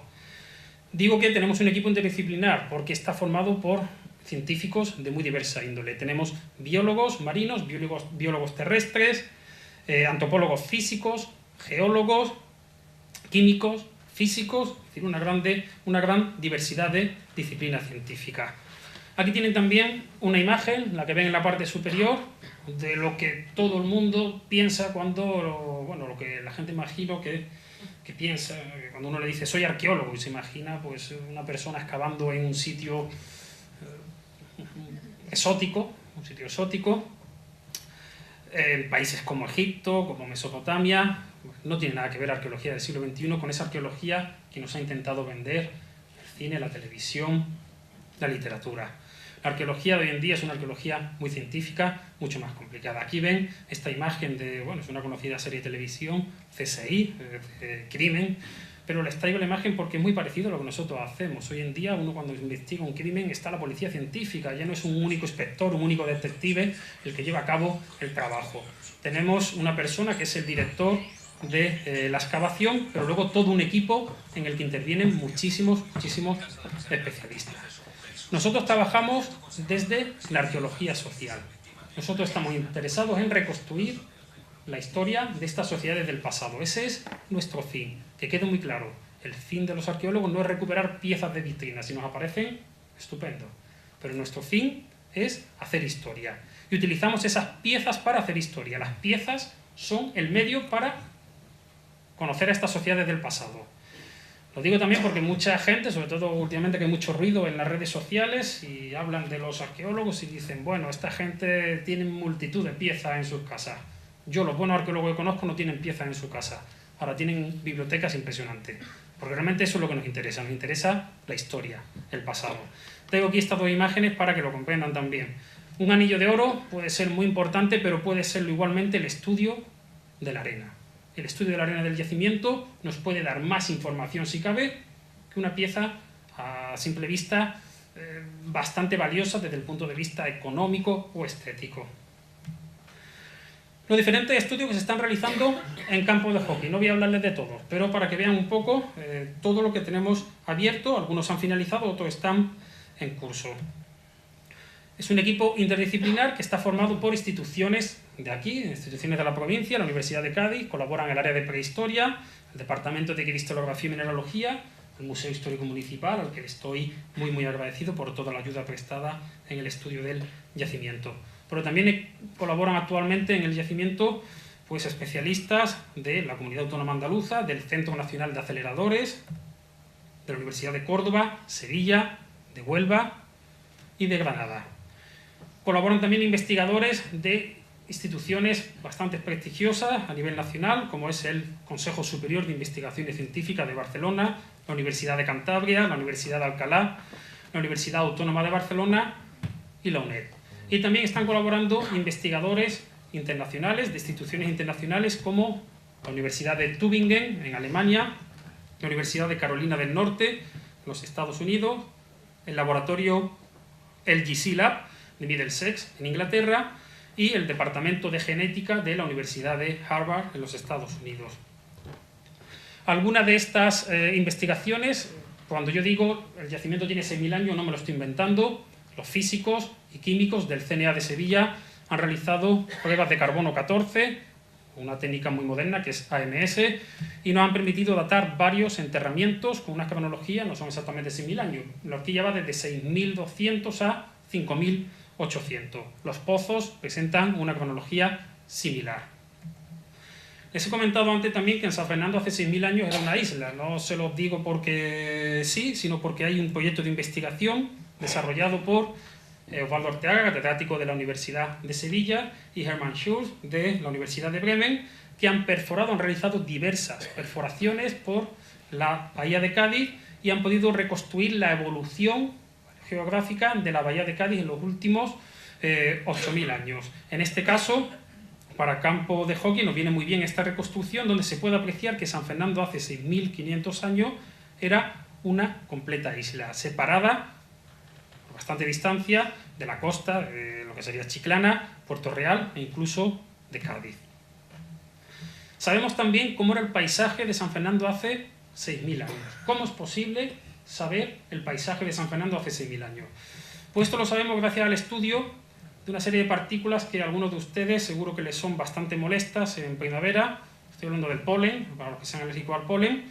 Speaker 3: Digo que tenemos un equipo interdisciplinar porque está formado por científicos de muy diversa índole. Tenemos biólogos marinos, biólogos terrestres, antropólogos físicos, geólogos, químicos, físicos, es decir, una gran diversidad de disciplinas científicas. Aquí tienen también una imagen, la que ven en la parte superior, de lo que todo el mundo piensa cuando, bueno, lo que la gente imagino que piensa, que cuando uno le dice soy arqueólogo, y se imagina pues una persona excavando en un sitio exótico, en países como Egipto, como Mesopotamia. No tiene nada que ver la arqueología del siglo XXI con esa arqueología que nos ha intentado vender el cine, la televisión, la literatura. La arqueología de hoy en día es una arqueología muy científica, mucho más complicada. Aquí ven esta imagen de, bueno, es una conocida serie de televisión, CSI, Crimen, pero les traigo la imagen porque es muy parecido a lo que nosotros hacemos. Hoy en día, uno cuando investiga un crimen está la policía científica, ya no es un único inspector, un único detective el que lleva a cabo el trabajo. Tenemos una persona que es el director de la excavación, pero luego todo un equipo en el que intervienen muchísimos especialistas. Nosotros trabajamos desde la arqueología social. Nosotros estamos interesados en reconstruir la historia de estas sociedades del pasado. Ese es nuestro fin, que quede muy claro. El fin de los arqueólogos no es recuperar piezas de vitrina. Si nos aparecen, estupendo. Pero nuestro fin es hacer historia. Y utilizamos esas piezas para hacer historia. Las piezas son el medio para conocer a estas sociedades del pasado. Lo digo también porque mucha gente, sobre todo últimamente que hay mucho ruido en las redes sociales, y hablan de los arqueólogos y dicen, bueno, esta gente tiene multitud de piezas en sus casas. Yo, los buenos arqueólogos que conozco, no tienen piezas en su casa. Ahora tienen bibliotecas impresionantes. Porque realmente eso es lo que nos interesa la historia, el pasado. Tengo aquí estas dos imágenes para que lo comprendan también. Un anillo de oro puede ser muy importante, pero puede serlo igualmente el estudio de la arena. El estudio de la arena del yacimiento nos puede dar más información, si cabe, que una pieza a simple vista bastante valiosa desde el punto de vista económico o estético. Los diferentes estudios que se están realizando en campos de hockey. No voy a hablarles de todos, pero para que vean un poco todo lo que tenemos abierto. Algunos han finalizado, otros están en curso. Es un equipo interdisciplinar que está formado por instituciones de aquí, instituciones de la provincia, la Universidad de Cádiz, colaboran en el área de prehistoria, el Departamento de Cristalografía y Mineralogía, el Museo Histórico Municipal, al que estoy muy agradecido por toda la ayuda prestada en el estudio del yacimiento. Pero también colaboran actualmente en el yacimiento pues, especialistas de la Comunidad Autónoma Andaluza, del Centro Nacional de Aceleradores, de la Universidad de Córdoba, Sevilla, de Huelva y de Granada. Colaboran también investigadores de instituciones bastante prestigiosas a nivel nacional, como es el Consejo Superior de Investigaciones Científicas de Barcelona, la Universidad de Cantabria, la Universidad de Alcalá, la Universidad Autónoma de Barcelona y la UNED. Y también están colaborando investigadores internacionales, de instituciones internacionales como la Universidad de Tübingen, en Alemania, la Universidad de Carolina del Norte, en los Estados Unidos, el laboratorio LGC Lab de Middlesex, en Inglaterra, y el Departamento de Genética de la Universidad de Harvard, en los Estados Unidos. Algunas de estas investigaciones, cuando yo digo el yacimiento tiene 6.000 años, no me lo estoy inventando. Los físicos y químicos del CNA de Sevilla han realizado pruebas de carbono 14, una técnica muy moderna que es AMS, y nos han permitido datar varios enterramientos con una cronología, no son exactamente 6.000 años, la horquilla va desde 6.200 a 5.800. Los pozos presentan una cronología similar. Les he comentado antes también que en San Fernando hace 6.000 años era una isla. No se los digo porque sí, sino porque hay un proyecto de investigación desarrollado por Osvaldo Orteaga, catedrático de la Universidad de Sevilla, y Hermann Schulz, de la Universidad de Bremen, que han realizado diversas perforaciones por la bahía de Cádiz y han podido reconstruir la evolución geográfica de la bahía de Cádiz en los últimos 8.000 años. En este caso, para campo de hockey nos viene muy bien esta reconstrucción, donde se puede apreciar que San Fernando hace 6.500 años era una completa isla, separada por bastante distancia de la costa, de lo que sería Chiclana, Puerto Real e incluso de Cádiz. Sabemos también cómo era el paisaje de San Fernando hace 6.000 años. ¿Cómo es posible saber el paisaje de San Fernando hace 6.000 años? Pues esto lo sabemos gracias al estudio de una serie de partículas que a algunos de ustedes seguro que les son bastante molestas en primavera. Estoy hablando del polen, para los que sean alérgicos al polen,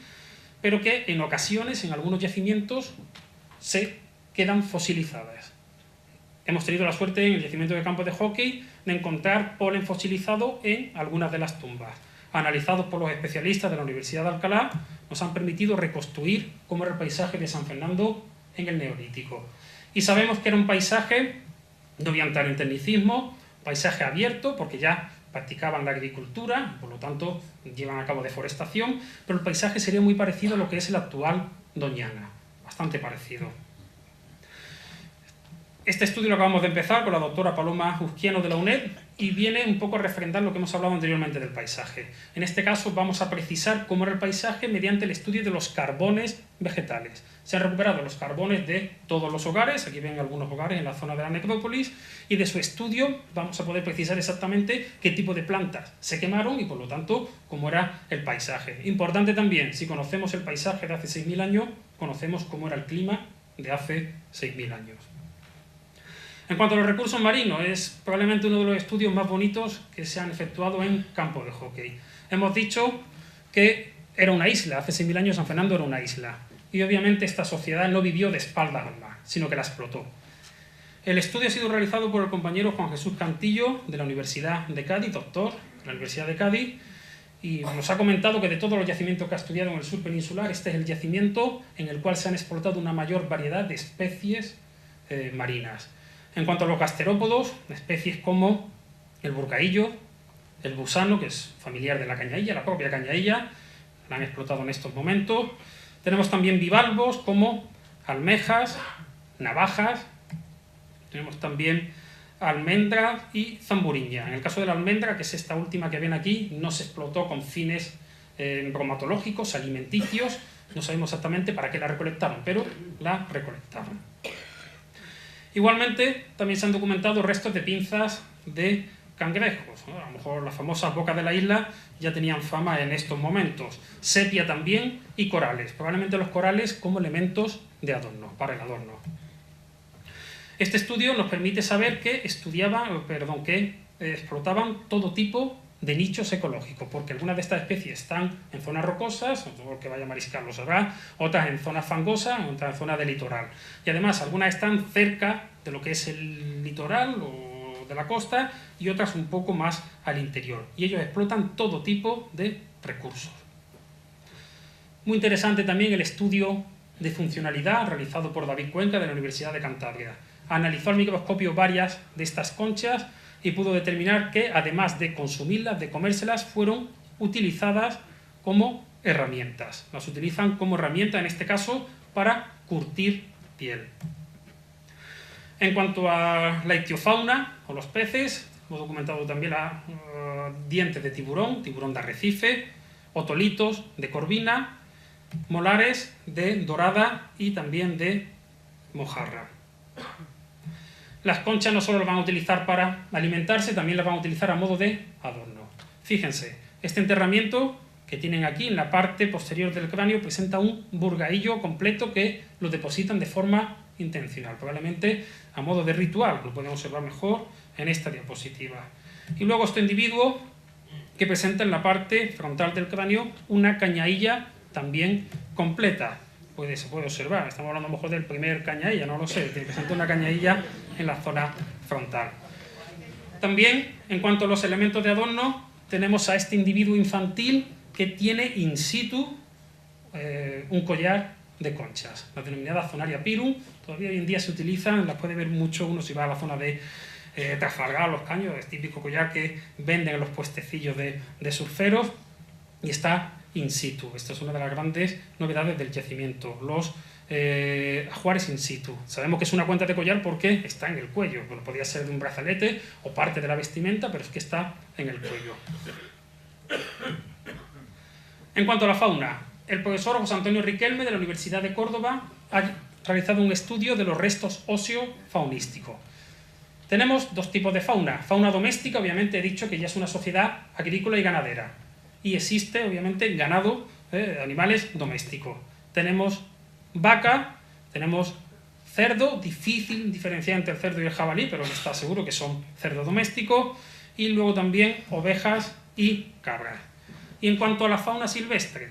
Speaker 3: pero que en ocasiones, en algunos yacimientos, se quedan fosilizadas. Hemos tenido la suerte en el yacimiento de campos de hockey de encontrar polen fosilizado en algunas de las tumbas. Analizados por los especialistas de la Universidad de Alcalá, nos han permitido reconstruir cómo era el paisaje de San Fernando en el Neolítico. Y sabemos que era un paisaje, no voy a entrar en tecnicismo, paisaje abierto, porque ya practicaban la agricultura, por lo tanto llevan a cabo deforestación, pero el paisaje sería muy parecido a lo que es el actual Doñana, bastante parecido. Este estudio lo acabamos de empezar con la doctora Paloma Uzquiano de la UNED y viene un poco a refrendar lo que hemos hablado anteriormente del paisaje. En este caso vamos a precisar cómo era el paisaje mediante el estudio de los carbones vegetales. Se han recuperado los carbones de todos los hogares, aquí ven algunos hogares en la zona de la necrópolis, y de su estudio vamos a poder precisar exactamente qué tipo de plantas se quemaron y por lo tanto cómo era el paisaje. Importante también, si conocemos el paisaje de hace 6.000 años, conocemos cómo era el clima de hace 6.000 años. En cuanto a los recursos marinos, es probablemente uno de los estudios más bonitos que se han efectuado en campo de hockey. Hemos dicho que era una isla, hace 6.000 años San Fernando era una isla, y obviamente esta sociedad no vivió de espaldas al mar, sino que la explotó. El estudio ha sido realizado por el compañero Juan Jesús Cantillo, de la Universidad de Cádiz, doctor de la Universidad de Cádiz, y nos ha comentado que de todos los yacimientos que ha estudiado en el sur peninsular, este es el yacimiento en el cual se han explotado una mayor variedad de especies marinas. En cuanto a los gasterópodos, especies como el burcaillo, el gusano, que es familiar de la cañailla, la propia cañailla, la han explotado en estos momentos. Tenemos también bivalvos como almejas, navajas, tenemos también almendra y zamburiña. En el caso de la almendra, que es esta última que ven aquí, no se explotó con fines bromatológicos, alimenticios, no sabemos exactamente para qué la recolectaron, pero la recolectaron. Igualmente, también se han documentado restos de pinzas de cangrejos, ¿no? A lo mejor las famosas bocas de la isla ya tenían fama en estos momentos. Sepia también y corales, probablemente los corales como elementos de adorno, para el adorno. Este estudio nos permite saber que explotaban todo tipo de nichos ecológicos, porque algunas de estas especies están en zonas rocosas, el que vaya a mariscar lo sabrá, otras en zonas fangosas, otras en zonas de litoral. Y además algunas están cerca de lo que es el litoral o de la costa y otras un poco más al interior. Y ellos explotan todo tipo de recursos. Muy interesante también el estudio de funcionalidad realizado por David Cuenca de la Universidad de Cantabria. Analizó al microscopio varias de estas conchas y pudo determinar que, además de consumirlas, de comérselas, fueron utilizadas como herramientas. Las utilizan como herramienta, en este caso, para curtir piel. En cuanto a la ictiofauna, o los peces, hemos documentado también dientes de tiburón, tiburón de arrecife, otolitos de corvina, molares de dorada y también de mojarra. Las conchas no solo las van a utilizar para alimentarse, también las van a utilizar a modo de adorno. Fíjense, este enterramiento que tienen aquí en la parte posterior del cráneo presenta un burgaillo completo que lo depositan de forma intencional, probablemente a modo de ritual, lo podemos observar mejor en esta diapositiva. Y luego este individuo que presenta en la parte frontal del cráneo una cañailla también completa. Se puede observar, estamos hablando a lo mejor del primer cañailla, no lo sé, que presenta una cañailla en la zona frontal. También, en cuanto a los elementos de adorno, tenemos a este individuo infantil que tiene in situ un collar de conchas, la denominada Zonaria pirum. Todavía hoy en día se utilizan, las puede ver mucho uno si va a la zona de Trafalgar, Los Caños, es típico collar que venden en los puestecillos de surferos y está in situ. Esta es una de las grandes novedades del yacimiento, los ajuares in situ. Sabemos que es una cuenta de collar porque está en el cuello, bueno, podría ser de un brazalete o parte de la vestimenta, pero es que está en el cuello. En cuanto a la fauna, el profesor José Antonio Riquelme de la Universidad de Córdoba ha realizado un estudio de los restos óseos faunísticos. Tenemos dos tipos de fauna. Fauna doméstica, obviamente he dicho que ya es una sociedad agrícola y ganadera. Y existe, obviamente, ganado, animales domésticos. Tenemos vaca, tenemos cerdo, difícil diferenciar entre el cerdo y el jabalí, pero está seguro que son cerdos domésticos, y luego también ovejas y cabras. Y en cuanto a la fauna silvestre,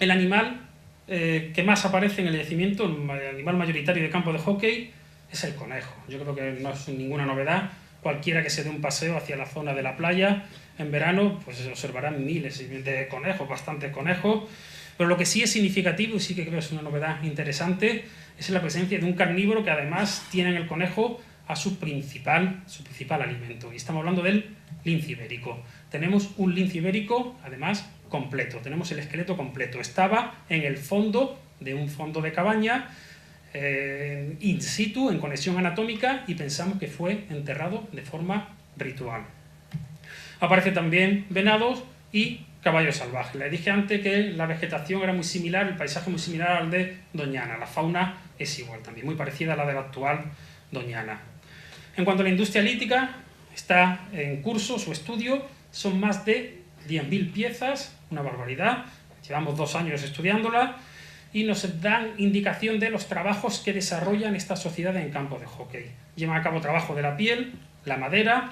Speaker 3: el animal que más aparece en el yacimiento, el animal mayoritario de campo de hockey, es el conejo. Yo creo que no es ninguna novedad. Cualquiera que se dé un paseo hacia la zona de la playa en verano, pues se observarán miles de conejos, bastantes conejos. Pero lo que sí es significativo, y sí que creo que es una novedad interesante, es la presencia de un carnívoro que además tiene en el conejo a su principal alimento. Y estamos hablando del lince ibérico. Tenemos un lince ibérico, además, completo. Tenemos el esqueleto completo. Estaba en el fondo de un fondo de cabaña, in situ, en conexión anatómica, y pensamos que fue enterrado de forma ritual. Aparecen también venados y caballos salvajes. Les dije antes que la vegetación era muy similar, el paisaje muy similar al de Doñana. La fauna es igual también, muy parecida a la de la actual Doñana. En cuanto a la industria lítica, está en curso su estudio, son más de 10.000 piezas, una barbaridad, llevamos 2 años estudiándola, y nos dan indicación de los trabajos que desarrollan estas sociedades en campos de hockey. Llevan a cabo trabajo de la piel, la madera,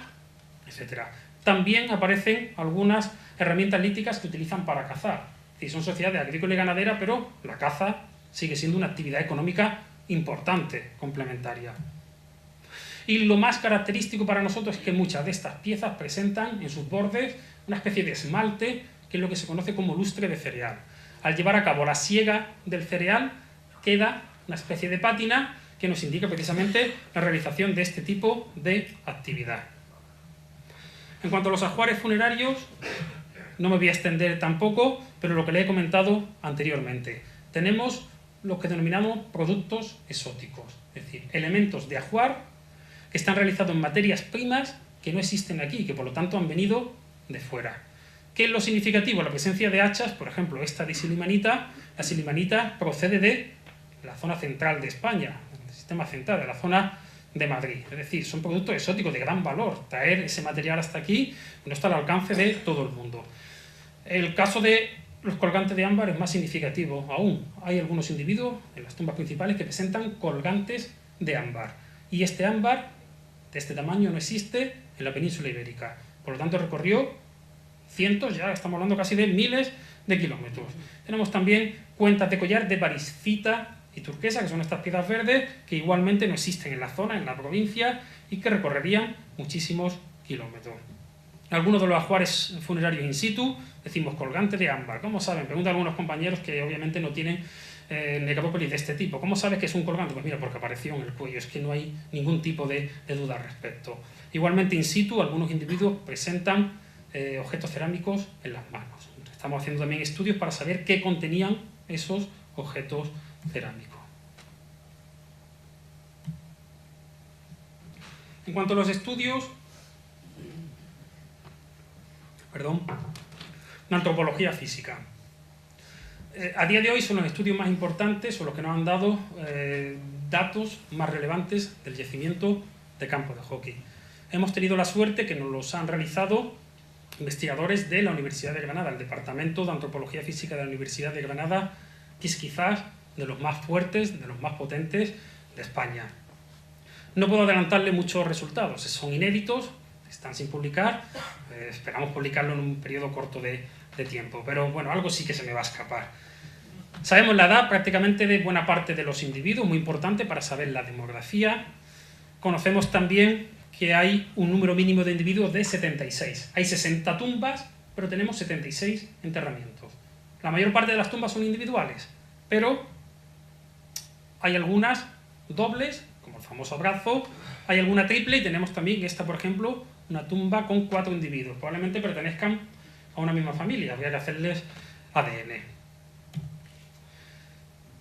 Speaker 3: etc. También aparecen algunas herramientas líticas que utilizan para cazar. Es decir, son sociedades agrícolas y ganaderas, pero la caza sigue siendo una actividad económica importante, complementaria. Y lo más característico para nosotros es que muchas de estas piezas presentan en sus bordes una especie de esmalte, que es lo que se conoce como lustre de cereal. Al llevar a cabo la siega del cereal, queda una especie de pátina que nos indica precisamente la realización de este tipo de actividad. En cuanto a los ajuares funerarios, no me voy a extender tampoco, pero lo que le he comentado anteriormente. Tenemos lo que denominamos productos exóticos, es decir, elementos de ajuar que están realizados en materias primas que no existen aquí, que por lo tanto han venido de fuera. ¿Qué es lo significativo? La presencia de hachas, por ejemplo, esta de silimanita. La silimanita procede de la zona central de España, del sistema central, de la zona de Madrid. Es decir, son productos exóticos de gran valor. Traer ese material hasta aquí no está al alcance de todo el mundo. El caso de los colgantes de ámbar es más significativo aún. Hay algunos individuos en las tumbas principales que presentan colgantes de ámbar. Y este ámbar de este tamaño no existe en la península ibérica. Por lo tanto, recorrió cientos, ya estamos hablando casi de miles de kilómetros. Tenemos también cuentas de collar de variscita y turquesa, que son estas piedras verdes, que igualmente no existen en la zona, en la provincia, y que recorrerían muchísimos kilómetros. Algunos de los ajuares funerarios in situ, decimos colgante de ámbar. ¿Cómo saben? Preguntan algunos compañeros que obviamente no tienen necrópolis de este tipo. ¿Cómo sabes que es un colgante? Pues mira, porque apareció en el cuello, es que no hay ningún tipo de duda al respecto. Igualmente in situ, algunos individuos presentan objetos cerámicos en las manos. Estamos haciendo también estudios para saber qué contenían esos objetos cerámicos. En cuanto a los estudios, una antropología física. A día de hoy son los estudios más importantes o los que nos han dado datos más relevantes del yacimiento de campos de hockey. Hemos tenido la suerte que nos los han realizado investigadores de la Universidad de Granada, el Departamento de Antropología Física de la Universidad de Granada, que es quizás de los más fuertes, de los más potentes de España. No puedo adelantarle muchos resultados, son inéditos, están sin publicar, esperamos publicarlo en un periodo corto de tiempo, pero bueno, algo sí que se me va a escapar. Sabemos la edad prácticamente de buena parte de los individuos, muy importante para saber la demografía. Conocemos también que hay un número mínimo de individuos de 76. Hay 60 tumbas, pero tenemos 76 enterramientos. La mayor parte de las tumbas son individuales, pero hay algunas dobles, como el famoso brazo, hay alguna triple y tenemos también esta, por ejemplo, una tumba con 4 individuos. Probablemente pertenezcan a una misma familia, habría que hacerles ADN.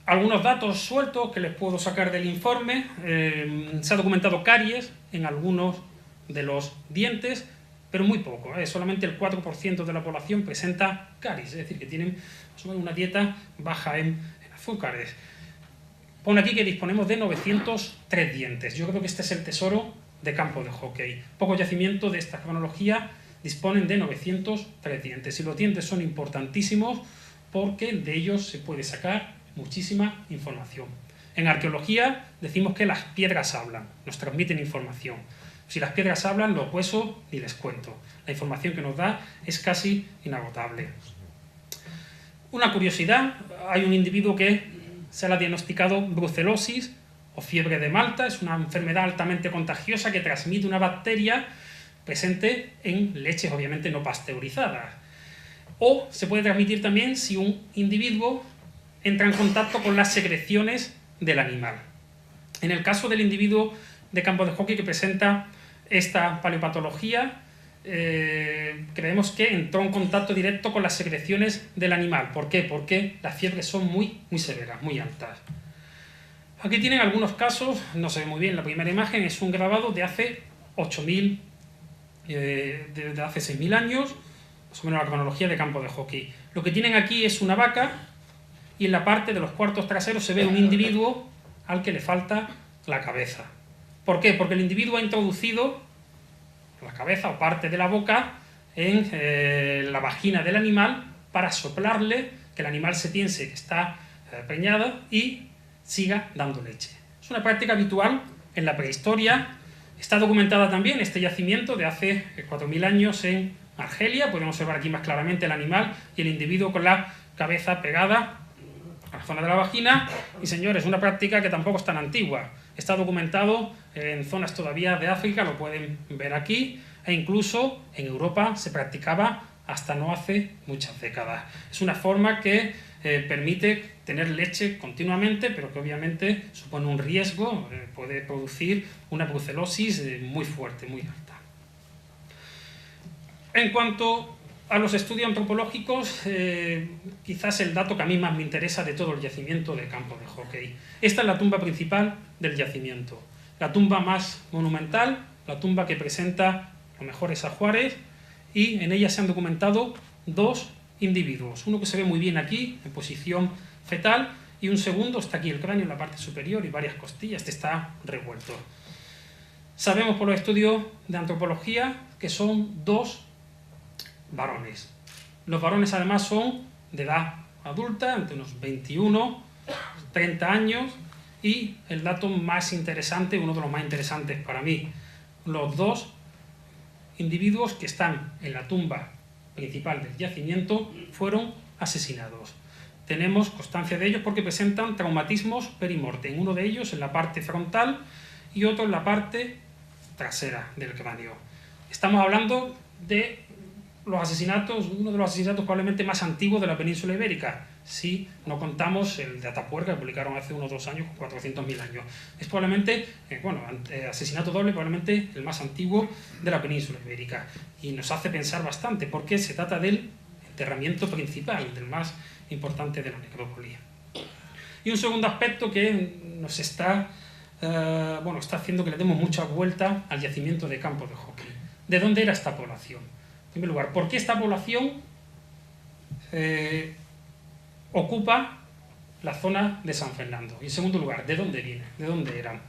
Speaker 3: Algunos datos sueltos que les puedo sacar del informe. Se ha documentado caries en algunos de los dientes, pero muy poco. Solamente el 4% de la población presenta caries, es decir, que tienen una dieta baja en azúcares. Pone aquí que disponemos de 903 dientes. Yo creo que este es el tesoro de campo de hockey. Pocos yacimientos de esta cronología disponen de 903 dientes. Y los dientes son importantísimos porque de ellos se puede sacar muchísima información. En arqueología decimos que las piedras hablan, nos transmiten información. Si las piedras hablan, los huesos ni les cuento. La información que nos da es casi inagotable. Una curiosidad, hay un individuo que se le ha diagnosticado brucelosis o fiebre de Malta, es una enfermedad altamente contagiosa que transmite una bacteria presente en leches obviamente no pasteurizadas. O se puede transmitir también si un individuo entra en contacto con las secreciones del animal. En el caso del individuo de campo de hockey que presenta esta paleopatología, creemos que entró en contacto directo con las secreciones del animal. ¿Por qué? Porque las fiebres son muy severas, muy altas. Aquí tienen algunos casos, no se ve muy bien la primera imagen, es un grabado de hace 8.000 de hace 6.000 años, más o menos la cronología de campo de hockey. Lo que tienen aquí es una vaca y en la parte de los cuartos traseros se ve un individuo al que le falta la cabeza. ¿Por qué? Porque el individuo ha introducido la cabeza o parte de la boca en la vagina del animal para soplarle, que el animal se piense que está preñado y siga dando leche. Es una práctica habitual en la prehistoria. Está documentada también este yacimiento de hace 4.000 años en Argelia. Podemos observar aquí más claramente el animal y el individuo con la cabeza pegada a la zona de la vagina. Y señores, una práctica que tampoco es tan antigua. Está documentado en zonas todavía de África, lo pueden ver aquí, e incluso en Europa se practicaba hasta no hace muchas décadas. Es una forma que permite tener leche continuamente, pero que obviamente supone un riesgo, puede producir una brucelosis muy fuerte, muy alta. En cuanto a los estudios antropológicos, quizás el dato que a mí más me interesa de todo el yacimiento de campo de hockey. Esta es la tumba principal del yacimiento, la tumba más monumental, la tumba que presenta los mejores ajuares, y en ella se han documentado dos individuos, uno que se ve muy bien aquí, en posición fetal, y un segundo, está aquí el cráneo en la parte superior y varias costillas, este está revuelto. Sabemos por los estudios de antropología que son dos varones. Los varones además son de edad adulta, entre unos 21, 30 años, y el dato más interesante, uno de los más interesantes para mí, los dos individuos que están en la tumba principal del yacimiento fueron asesinados. Tenemos constancia de ellos porque presentan traumatismos perimortem, uno de ellos en la parte frontal y otro en la parte trasera del cráneo. Estamos hablando de los asesinatos, uno de los asesinatos probablemente más antiguos de la península ibérica, si no contamos el de Atapuerca, que publicaron hace unos 2 años, con 400.000 años. Es probablemente, asesinato doble, probablemente el más antiguo de la península ibérica. Y nos hace pensar bastante, porque se trata del enterramiento principal, del más importante de la necrópolis. Y un segundo aspecto que nos está haciendo que le demos mucha vuelta al yacimiento de campo de hockey. ¿De dónde era esta población? En primer lugar, ¿por qué esta población ocupa la zona de San Fernando? Y en segundo lugar, ¿de dónde viene? ¿De dónde eran?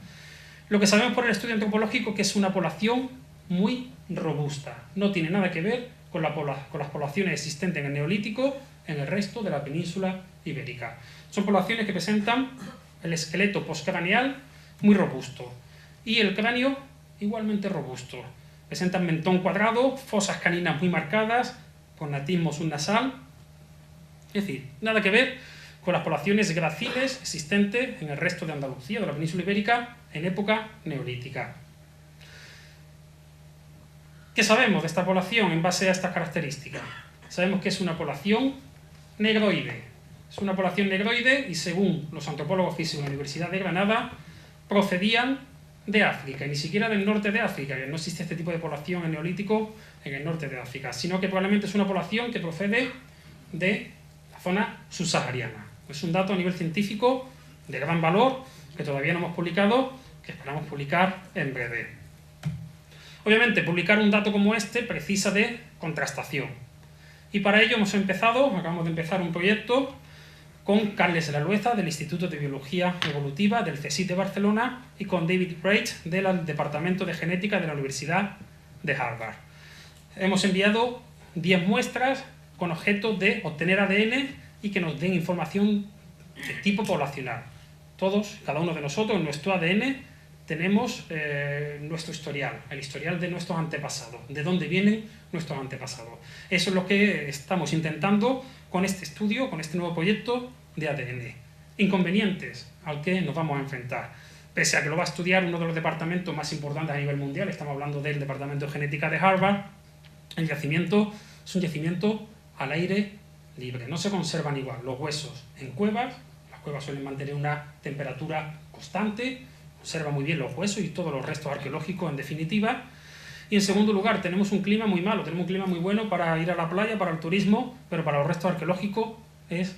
Speaker 3: Lo que sabemos por el estudio antropológico es que es una población muy robusta. No tiene nada que ver con las poblaciones existentes en el Neolítico en el resto de la península ibérica. Son poblaciones que presentan el esqueleto postcraneal muy robusto y el cráneo igualmente robusto. Presentan mentón cuadrado, fosas caninas muy marcadas, connatismo subnasal. Es decir, nada que ver con las poblaciones graciles existentes en el resto de Andalucía, de la península ibérica, en época neolítica. ¿Qué sabemos de esta población en base a estas características? Sabemos que es una población negroide. Es una población negroide y, según los antropólogos físicos de la Universidad de Granada, procedían de África, y ni siquiera del norte de África, que no existe este tipo de población en Neolítico en el norte de África, sino que probablemente es una población que procede de la zona subsahariana. Es un dato a nivel científico de gran valor que todavía no hemos publicado, que esperamos publicar en breve. Obviamente, publicar un dato como este precisa de contrastación. Y para ello acabamos de empezar un proyecto con Carles Lalueza del Instituto de Biología Evolutiva del CSIC de Barcelona y con David Wright del Departamento de Genética de la Universidad de Harvard. Hemos enviado 10 muestras con objeto de obtener ADN y que nos den información de tipo poblacional. Todos, cada uno de nosotros, en nuestro ADN tenemos nuestro historial, el historial de nuestros antepasados, de dónde vienen nuestros antepasados. Eso es lo que estamos intentando con este estudio, con este nuevo proyecto de ADN. Inconvenientes al que nos vamos a enfrentar. Pese a que lo va a estudiar uno de los departamentos más importantes a nivel mundial, estamos hablando del Departamento de Genética de Harvard, el yacimiento es un yacimiento al aire libre. No se conservan igual los huesos en cuevas. Las cuevas suelen mantener una temperatura constante, conserva muy bien los huesos y todos los restos arqueológicos en definitiva. Y en segundo lugar, tenemos un clima muy malo, tenemos un clima muy bueno para ir a la playa, para el turismo, pero para los restos arqueológicos es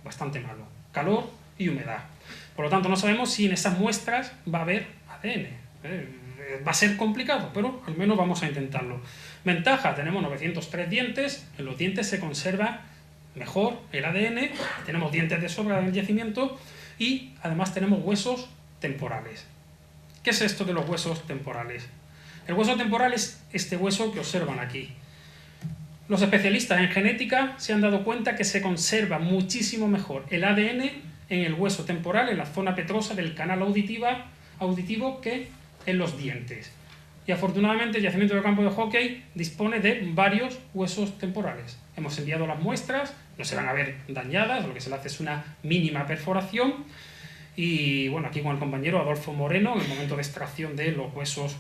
Speaker 3: bastante malo. Calor y humedad. Por lo tanto, no sabemos si en esas muestras va a haber ADN. Va a ser complicado, pero al menos vamos a intentarlo. Ventaja, tenemos 903 dientes, en los dientes se conserva mejor el ADN, tenemos dientes de sobra en el yacimiento y además tenemos huesos temporales. ¿Qué es esto de los huesos temporales? El hueso temporal es este hueso que observan aquí. Los especialistas en genética se han dado cuenta que se conserva muchísimo mejor el ADN en el hueso temporal, en la zona petrosa del canal auditivo, que en los dientes. Y afortunadamente el yacimiento del campo de hockey dispone de varios huesos temporales. Hemos enviado las muestras, no se van a ver dañadas, lo que se le hace es una mínima perforación. Y bueno, aquí con el compañero Adolfo Moreno, en el momento de extracción de los huesos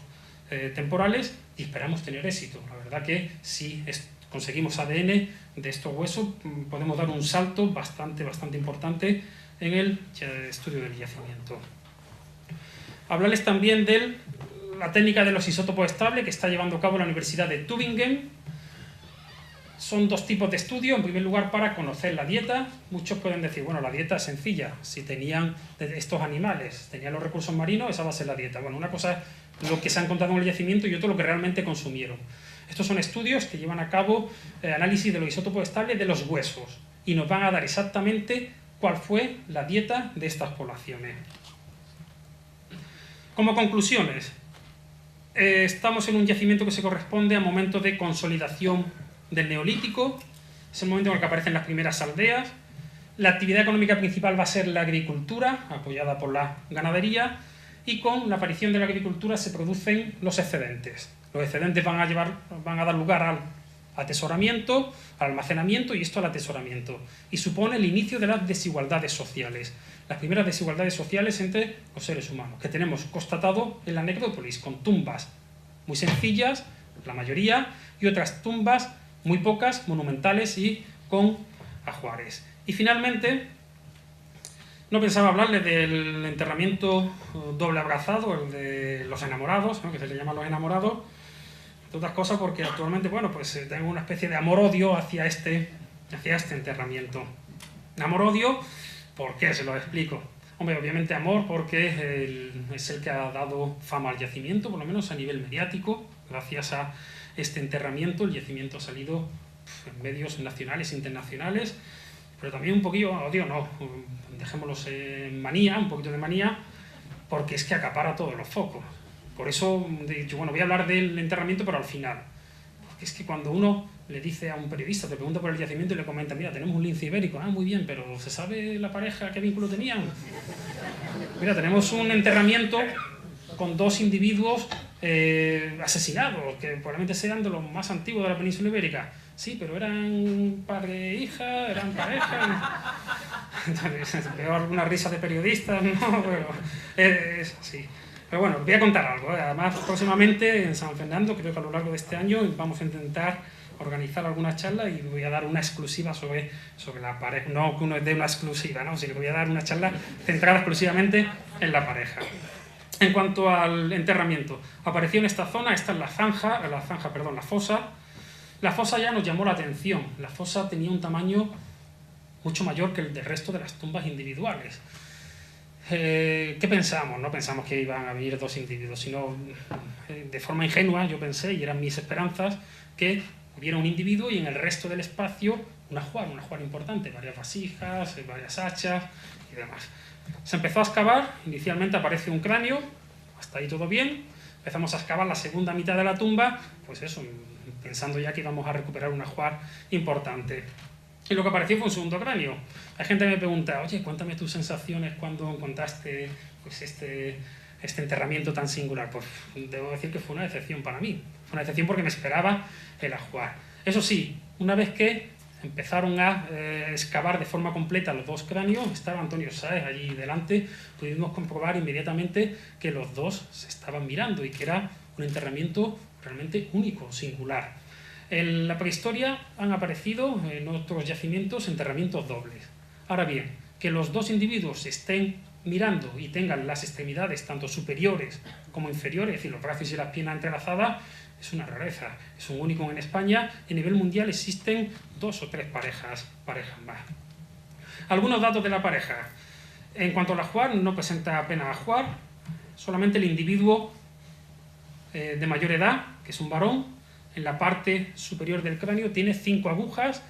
Speaker 3: temporales, y esperamos tener éxito. La verdad que si conseguimos ADN de estos huesos, podemos dar un salto bastante importante en el estudio del yacimiento. Hablarles también de la técnica de los isótopos estables que está llevando a cabo la Universidad de Tübingen. Son dos tipos de estudio. En primer lugar, para conocer la dieta. Muchos pueden decir, bueno, la dieta es sencilla. Si tenían estos animales, tenían los recursos marinos, esa va a ser la dieta. Bueno, una cosa es lo que se ha encontrado en el yacimiento y otro lo que realmente consumieron. Estos son estudios que llevan a cabo análisis de los isótopos estables de los huesos y nos van a dar exactamente cuál fue la dieta de estas poblaciones. Como conclusiones, estamos en un yacimiento que se corresponde a momentos de consolidación del Neolítico, es el momento en el que aparecen las primeras aldeas. La actividad económica principal va a ser la agricultura, apoyada por la ganadería, y con la aparición de la agricultura se producen los excedentes. Los excedentes van a dar lugar al atesoramiento, al almacenamiento y esto al atesoramiento. Y supone el inicio de las desigualdades sociales. Las primeras desigualdades sociales entre los seres humanos, que tenemos constatado en la necrópolis, con tumbas muy sencillas, la mayoría, y otras tumbas muy pocas, monumentales y con ajuares. Y finalmente, no pensaba hablarles del enterramiento doble abrazado, el de los enamorados, ¿no?, que se le llama los enamorados, entre otras cosas porque actualmente, bueno, pues tengo una especie de amor-odio hacia este enterramiento. Amor-odio, ¿por qué? Se lo explico. Hombre, obviamente amor porque es el que ha dado fama al yacimiento, por lo menos a nivel mediático. Gracias a este enterramiento el yacimiento ha salido en medios nacionales e internacionales, pero también un poquillo, odio no, dejémoslos en manía, un poquito de manía, porque es que acapara todos los focos. Por eso he dicho, bueno, voy a hablar del enterramiento, pero al final. Porque es que cuando uno le dice a un periodista, te pregunta por el yacimiento y le comenta, mira, tenemos un lince ibérico, ah, muy bien, pero ¿se sabe la pareja qué vínculo tenían? Mira, tenemos un enterramiento con dos individuos asesinados, que probablemente sean de los más antiguos de la península ibérica. Sí, pero eran padre e hija, eran pareja. Veo algunas risas de periodistas, ¿no? Pero es así. Pero bueno, voy a contar algo. Además, próximamente en San Fernando, creo que a lo largo de este año, vamos a intentar organizar alguna charla y voy a dar una exclusiva sobre la pareja. No que uno dé una exclusiva, ¿no?, sino que voy a dar una charla centrada exclusivamente en la pareja. En cuanto al enterramiento, apareció en esta zona, esta es la fosa. La fosa ya nos llamó la atención. La fosa tenía un tamaño mucho mayor que el del resto de las tumbas individuales. ¿Qué pensamos? No pensamos que iban a venir dos individuos, sino de forma ingenua yo pensé, y eran mis esperanzas, que hubiera un individuo y en el resto del espacio un ajuar importante, varias vasijas, varias hachas y demás. Se empezó a excavar, inicialmente aparece un cráneo, hasta ahí todo bien. Empezamos a excavar la segunda mitad de la tumba, pues eso, pensando ya que íbamos a recuperar un ajuar importante. Y lo que apareció fue un segundo cráneo. Hay gente que me pregunta, oye, cuéntame tus sensaciones cuando encontraste pues, este enterramiento tan singular. Pues debo decir que fue una decepción para mí. Fue una decepción porque me esperaba el ajuar. Eso sí, una vez que empezaron a excavar de forma completa los dos cráneos, estaba Antonio Sáez allí delante, pudimos comprobar inmediatamente que los dos se estaban mirando y que era un enterramiento realmente único, singular. En la prehistoria han aparecido en otros yacimientos enterramientos dobles. Ahora bien, que los dos individuos se estén mirando y tengan las extremidades tanto superiores como inferiores, es decir, los brazos y las piernas entrelazadas, es una rareza, es un único en España. A nivel mundial existen 2 o 3 parejas más. Algunos datos de la pareja. En cuanto al ajuar, no presenta apenas ajuar, solamente el individuo de mayor edad, que es un varón. En la parte superior del cráneo tiene 5 agujas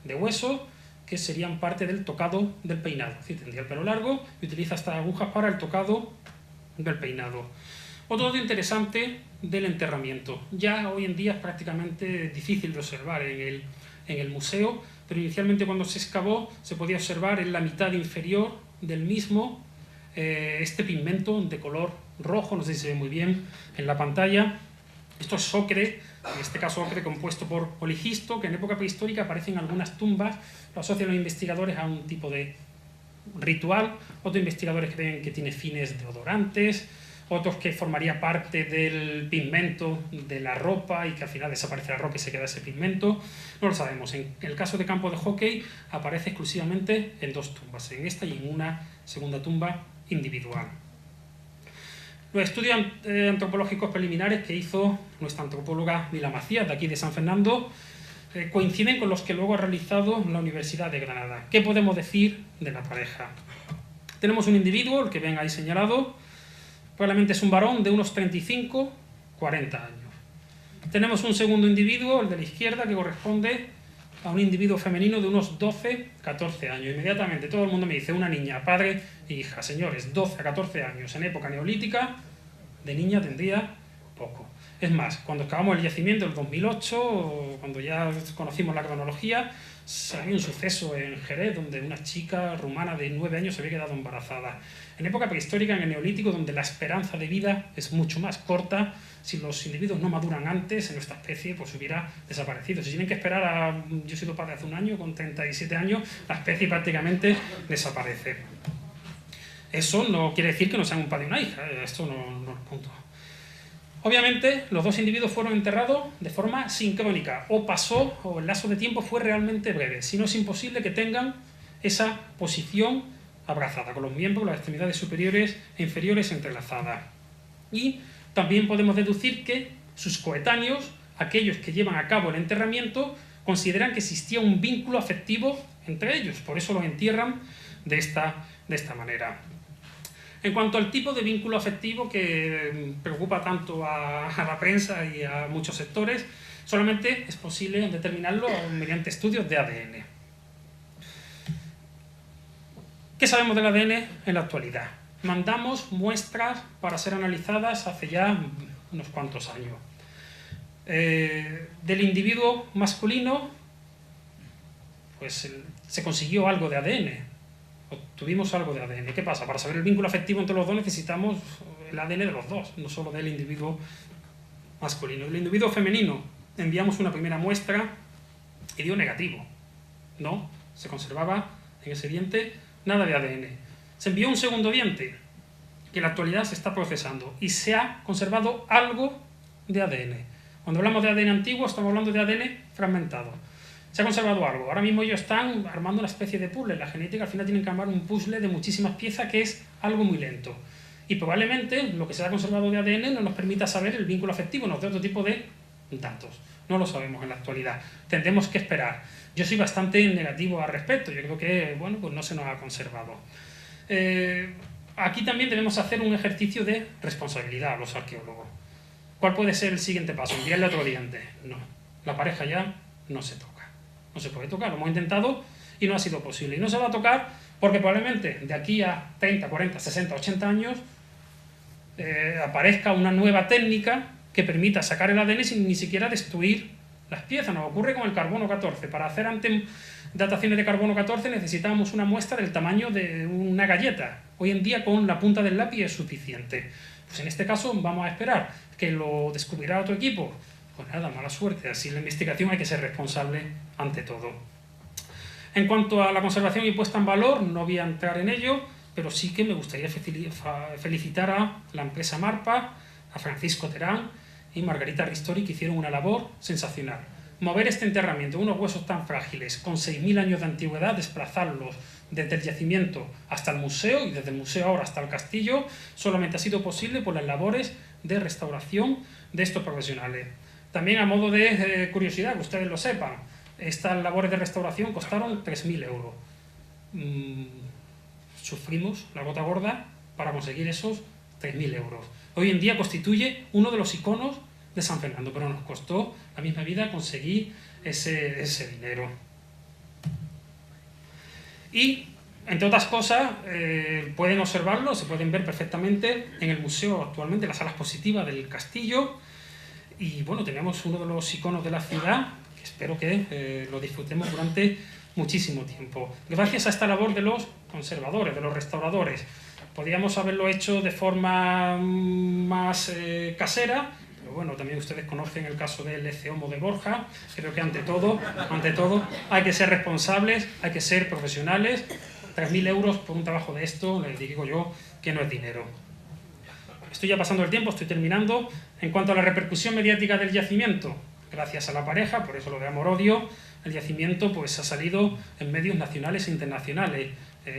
Speaker 3: de hueso que serían parte del tocado del peinado. Es decir, tendría el pelo largo y utiliza estas agujas para el tocado del peinado. Otro dato interesante del enterramiento. Ya hoy en día es prácticamente difícil de observar en el museo, pero inicialmente cuando se excavó se podía observar en la mitad inferior del mismo este pigmento de color rojo, no sé si se ve muy bien en la pantalla. Esto es ocre, en este caso ocre compuesto por oligisto, que en época prehistórica aparece en algunas tumbas, lo asocian los investigadores a un tipo de ritual, otros investigadores creen que tiene fines deodorantes, otros que formaría parte del pigmento de la ropa y que al final desaparece la ropa y se queda ese pigmento. No lo sabemos. En el caso de campo de hockey aparece exclusivamente en 2 tumbas, en esta y en una segunda tumba individual. Los estudios antropológicos preliminares que hizo nuestra antropóloga Mila Macías, de aquí de San Fernando, coinciden con los que luego ha realizado la Universidad de Granada. ¿Qué podemos decir de la pareja? Tenemos un individuo, el que ven ahí señalado, probablemente es un varón de unos 35-40 años. Tenemos un segundo individuo, el de la izquierda, que corresponde a un individuo femenino de unos 12-14 años. Inmediatamente todo el mundo me dice una niña, padre e hija. Señores, 12 a 14 años en época neolítica, de niña tendría poco. Es más, cuando excavamos el yacimiento en 2008, cuando ya conocimos la cronología, había un suceso en Jerez donde una chica rumana de 9 años se había quedado embarazada. En época prehistórica, en el Neolítico, donde la esperanza de vida es mucho más corta, si los individuos no maduran antes, en nuestra especie pues hubiera desaparecido. Si tienen que esperar a... Yo he sido padre hace un año, con 37 años, la especie prácticamente desaparece. Eso no quiere decir que no sean un padre y una hija, esto no es punto. Obviamente, los 2 individuos fueron enterrados de forma sincrónica, o el lazo de tiempo fue realmente breve, si no es imposible que tengan esa posición abrazada, con los miembros, las extremidades superiores e inferiores entrelazadas. Y también podemos deducir que sus coetáneos, aquellos que llevan a cabo el enterramiento, consideran que existía un vínculo afectivo entre ellos, por eso los entierran de esta manera. En cuanto al tipo de vínculo afectivo que preocupa tanto a la prensa y a muchos sectores, solamente es posible determinarlo mediante estudios de ADN. ¿Qué sabemos del ADN en la actualidad? Mandamos muestras para ser analizadas hace ya unos cuantos años. Del individuo masculino, pues se consiguió algo de ADN. Obtuvimos algo de ADN. ¿Qué pasa? Para saber el vínculo afectivo entre los dos necesitamos el ADN de los dos, no solo del individuo masculino. El individuo femenino, enviamos una primera muestra y dio negativo. No, se conservaba en ese diente nada de ADN. Se envió un segundo diente, que en la actualidad se está procesando, y se ha conservado algo de ADN. Cuando hablamos de ADN antiguo, estamos hablando de ADN fragmentado. Se ha conservado algo. Ahora mismo ellos están armando una especie de puzzle. La genética al final tienen que armar un puzzle de muchísimas piezas que es algo muy lento. Y probablemente lo que se ha conservado de ADN no nos permita saber el vínculo afectivo, nos dé otro tipo de datos. No lo sabemos en la actualidad. Tendremos que esperar. Yo soy bastante negativo al respecto. Yo creo que pues no se nos ha conservado. Aquí también debemos hacer un ejercicio de responsabilidad los arqueólogos. ¿Cuál puede ser el siguiente paso? ¿Enviarle otro diente? No. La pareja ya no se toca. No se puede tocar, lo hemos intentado y no ha sido posible. Y no se va a tocar porque probablemente de aquí a 30, 40, 60, 80 años aparezca una nueva técnica que permita sacar el ADN sin ni siquiera destruir las piezas. Nos ocurre con el carbono 14. Para hacer antes dataciones de carbono 14 necesitábamos una muestra del tamaño de una galleta. Hoy en día con la punta del lápiz es suficiente. Pues en este caso vamos a esperar que lo descubrirá otro equipo. Pues nada, mala suerte. Así en la investigación hay que ser responsable ante todo. En cuanto a la conservación y puesta en valor, no voy a entrar en ello, pero sí que me gustaría felicitar a la empresa Marpa, a Francisco Terán y Margarita Ristori, que hicieron una labor sensacional. Mover este enterramiento, unos huesos tan frágiles, con 6.000 años de antigüedad, desplazarlos desde el yacimiento hasta el museo y desde el museo ahora hasta el castillo, solamente ha sido posible por las labores de restauración de estos profesionales. También a modo de curiosidad, que ustedes lo sepan, estas labores de restauración costaron 3.000 euros. Sufrimos la gota gorda para conseguir esos 3.000 euros. Hoy en día constituye uno de los iconos de San Fernando, pero nos costó la misma vida conseguir ese dinero. Y, entre otras cosas, pueden observarlo, se pueden ver perfectamente en el museo actualmente, en la sala expositiva del castillo. Y bueno, tenemos uno de los iconos de la ciudad, que espero que lo disfrutemos durante muchísimo tiempo. Gracias a esta labor de los conservadores, de los restauradores, podríamos haberlo hecho de forma más casera, pero bueno, también ustedes conocen el caso del Eceomo de Borja. Creo que ante todo, hay que ser responsables, hay que ser profesionales. 3.000 euros por un trabajo de esto, les digo yo que no es dinero. Estoy ya pasando el tiempo, estoy terminando. En cuanto a la repercusión mediática del yacimiento, gracias a la pareja, por eso lo de amor-odio, el yacimiento pues ha salido en medios nacionales e internacionales,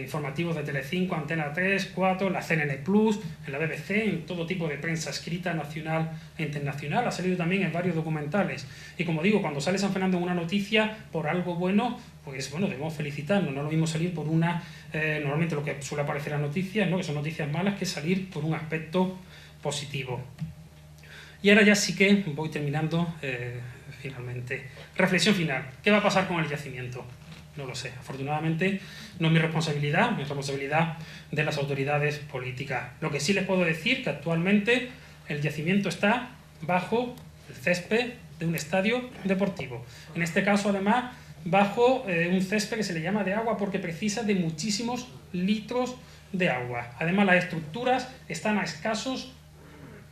Speaker 3: informativos de Telecinco, Antena 3, 4, la CNN Plus, en la BBC, en todo tipo de prensa escrita nacional e internacional. Ha salido también en varios documentales. Y como digo, cuando sale San Fernando en una noticia por algo bueno, pues bueno, debemos felicitarnos. No es lo mismo salir por una, normalmente lo que suele aparecer en las noticias, ¿no?, que son noticias malas, que salir por un aspecto positivo. Y ahora ya sí que voy terminando finalmente. Reflexión final. ¿Qué va a pasar con el yacimiento? No lo sé. Afortunadamente no es mi responsabilidad, es responsabilidad de las autoridades políticas. Lo que sí les puedo decir es que actualmente el yacimiento está bajo el césped de un estadio deportivo. En este caso, además, bajo un césped que se le llama de agua porque precisa de muchísimos litros de agua. Además, las estructuras están a escasos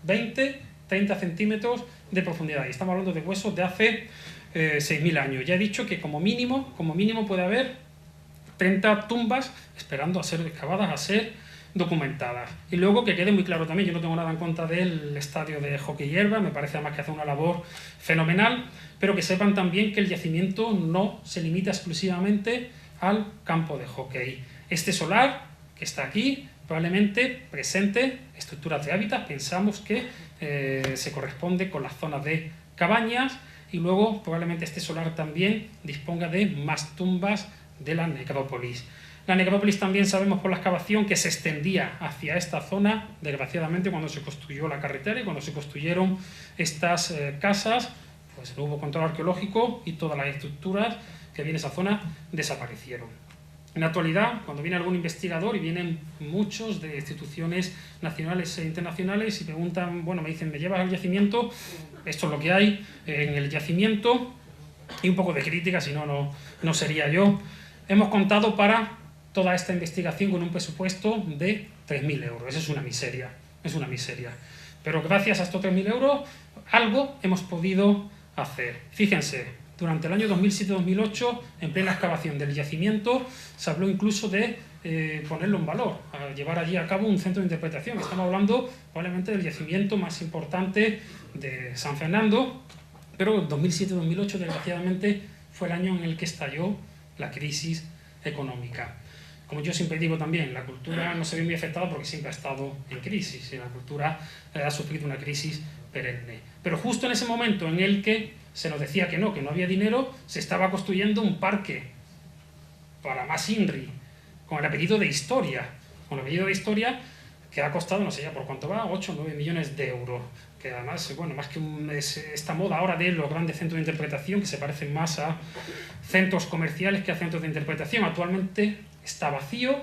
Speaker 3: 20-30 centímetros de profundidad. Y estamos hablando de huesos de hace 6.000 años. Ya he dicho que como mínimo puede haber 30 tumbas esperando a ser excavadas, a ser documentadas. Y luego que quede muy claro también, yo no tengo nada en contra del estadio de hockey hierba, me parece además que hace una labor fenomenal, pero que sepan también que el yacimiento no se limita exclusivamente al campo de hockey. Este solar que está aquí probablemente presente estructuras de hábitat, pensamos que se corresponde con las zonas de cabañas, y luego probablemente este solar también disponga de más tumbas de la necrópolis. La necrópolis también sabemos por la excavación que se extendía hacia esta zona, desgraciadamente cuando se construyó la carretera y cuando se construyeron estas casas, pues no hubo control arqueológico y todas las estructuras que había en esa zona desaparecieron. En la actualidad, cuando viene algún investigador, y vienen muchos de instituciones nacionales e internacionales y preguntan, bueno, me dicen, ¿me llevas al yacimiento? Esto es lo que hay en el yacimiento, y un poco de crítica, si no, no sería yo. Hemos contado para toda esta investigación con un presupuesto de 3.000 euros. Eso es una miseria, es una miseria. Pero gracias a estos 3.000 euros, algo hemos podido hacer. Fíjense, durante el año 2007-2008, en plena excavación del yacimiento, se habló incluso de ponerlo en valor, a llevar allí a cabo un centro de interpretación. Estamos hablando probablemente del yacimiento más importante de San Fernando, pero 2007-2008, desgraciadamente, fue el año en el que estalló la crisis económica. Como yo siempre digo también, la cultura no se ve muy afectada porque siempre ha estado en crisis, y la cultura ha sufrido una crisis perenne. Pero justo en ese momento en el que se nos decía que no había dinero, se estaba construyendo un parque para más INRI, con el apellido de Historia, que ha costado, no sé ya por cuánto va, 8 o 9 millones de euros, que además, bueno, más que esta moda ahora de los grandes centros de interpretación, que se parecen más a centros comerciales que a centros de interpretación. Actualmente está vacío,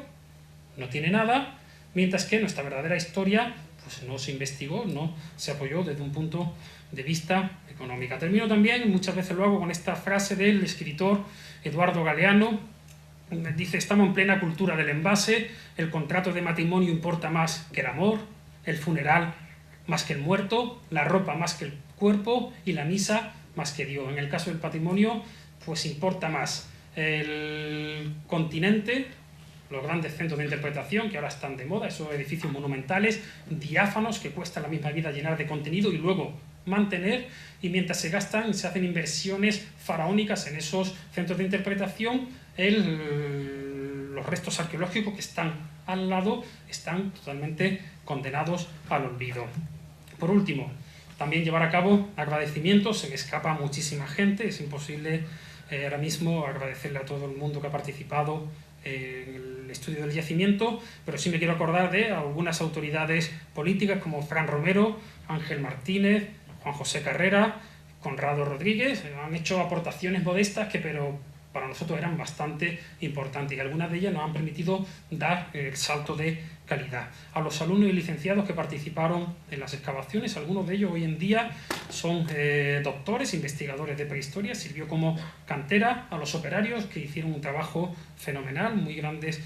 Speaker 3: no tiene nada, mientras que nuestra verdadera historia pues no se investigó, no se apoyó desde un punto de vista económico. Termino también, muchas veces lo hago, con esta frase del escritor Eduardo Galeano. Dice, estamos en plena cultura del envase, el contrato de matrimonio importa más que el amor, el funeral más que el muerto, la ropa más que el cuerpo y la misa más que Dios. En el caso del patrimonio, pues importa más el continente, los grandes centros de interpretación que ahora están de moda, esos edificios monumentales, diáfanos, que cuesta la misma vida llenar de contenido y luego mantener, y mientras se gastan, se hacen inversiones faraónicas en esos centros de interpretación, los restos arqueológicos que están al lado están totalmente condenados al olvido. Por último, también llevar a cabo agradecimientos. Se me escapa muchísima gente, es imposible ahora mismo agradecerle a todo el mundo que ha participado el estudio del yacimiento, pero sí me quiero acordar de algunas autoridades políticas como Fran Romero, Ángel Martínez, Juan José Carrera, Conrado Rodríguez. Han hecho aportaciones modestas pero para nosotros eran bastante importantes, y algunas de ellas nos han permitido dar el salto de calidad. A los alumnos y licenciados que participaron en las excavaciones, algunos de ellos hoy en día son doctores, investigadores de prehistoria, sirvió como cantera. A los operarios que hicieron un trabajo fenomenal, muy grandes,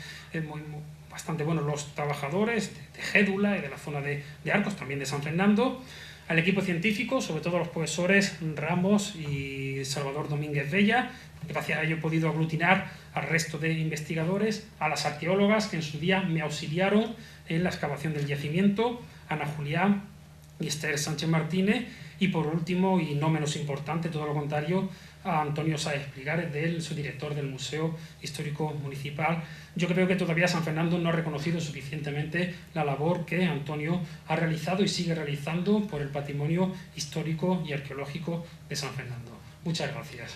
Speaker 3: bastante buenos los trabajadores de Gédula y de la zona de Arcos, también de San Fernando. Al equipo científico, sobre todo a los profesores Ramos y Salvador Domínguez Bella, gracias a ello he podido aglutinar al resto de investigadores, a las arqueólogas que en su día me auxiliaron en la excavación del yacimiento, Ana Julián y Esther Sánchez Martínez, y por último, y no menos importante, todo lo contrario, a Antonio Sáez Pligares, su director del Museo Histórico Municipal. Yo creo que todavía San Fernando no ha reconocido suficientemente la labor que Antonio ha realizado y sigue realizando por el patrimonio histórico y arqueológico de San Fernando. Muchas gracias.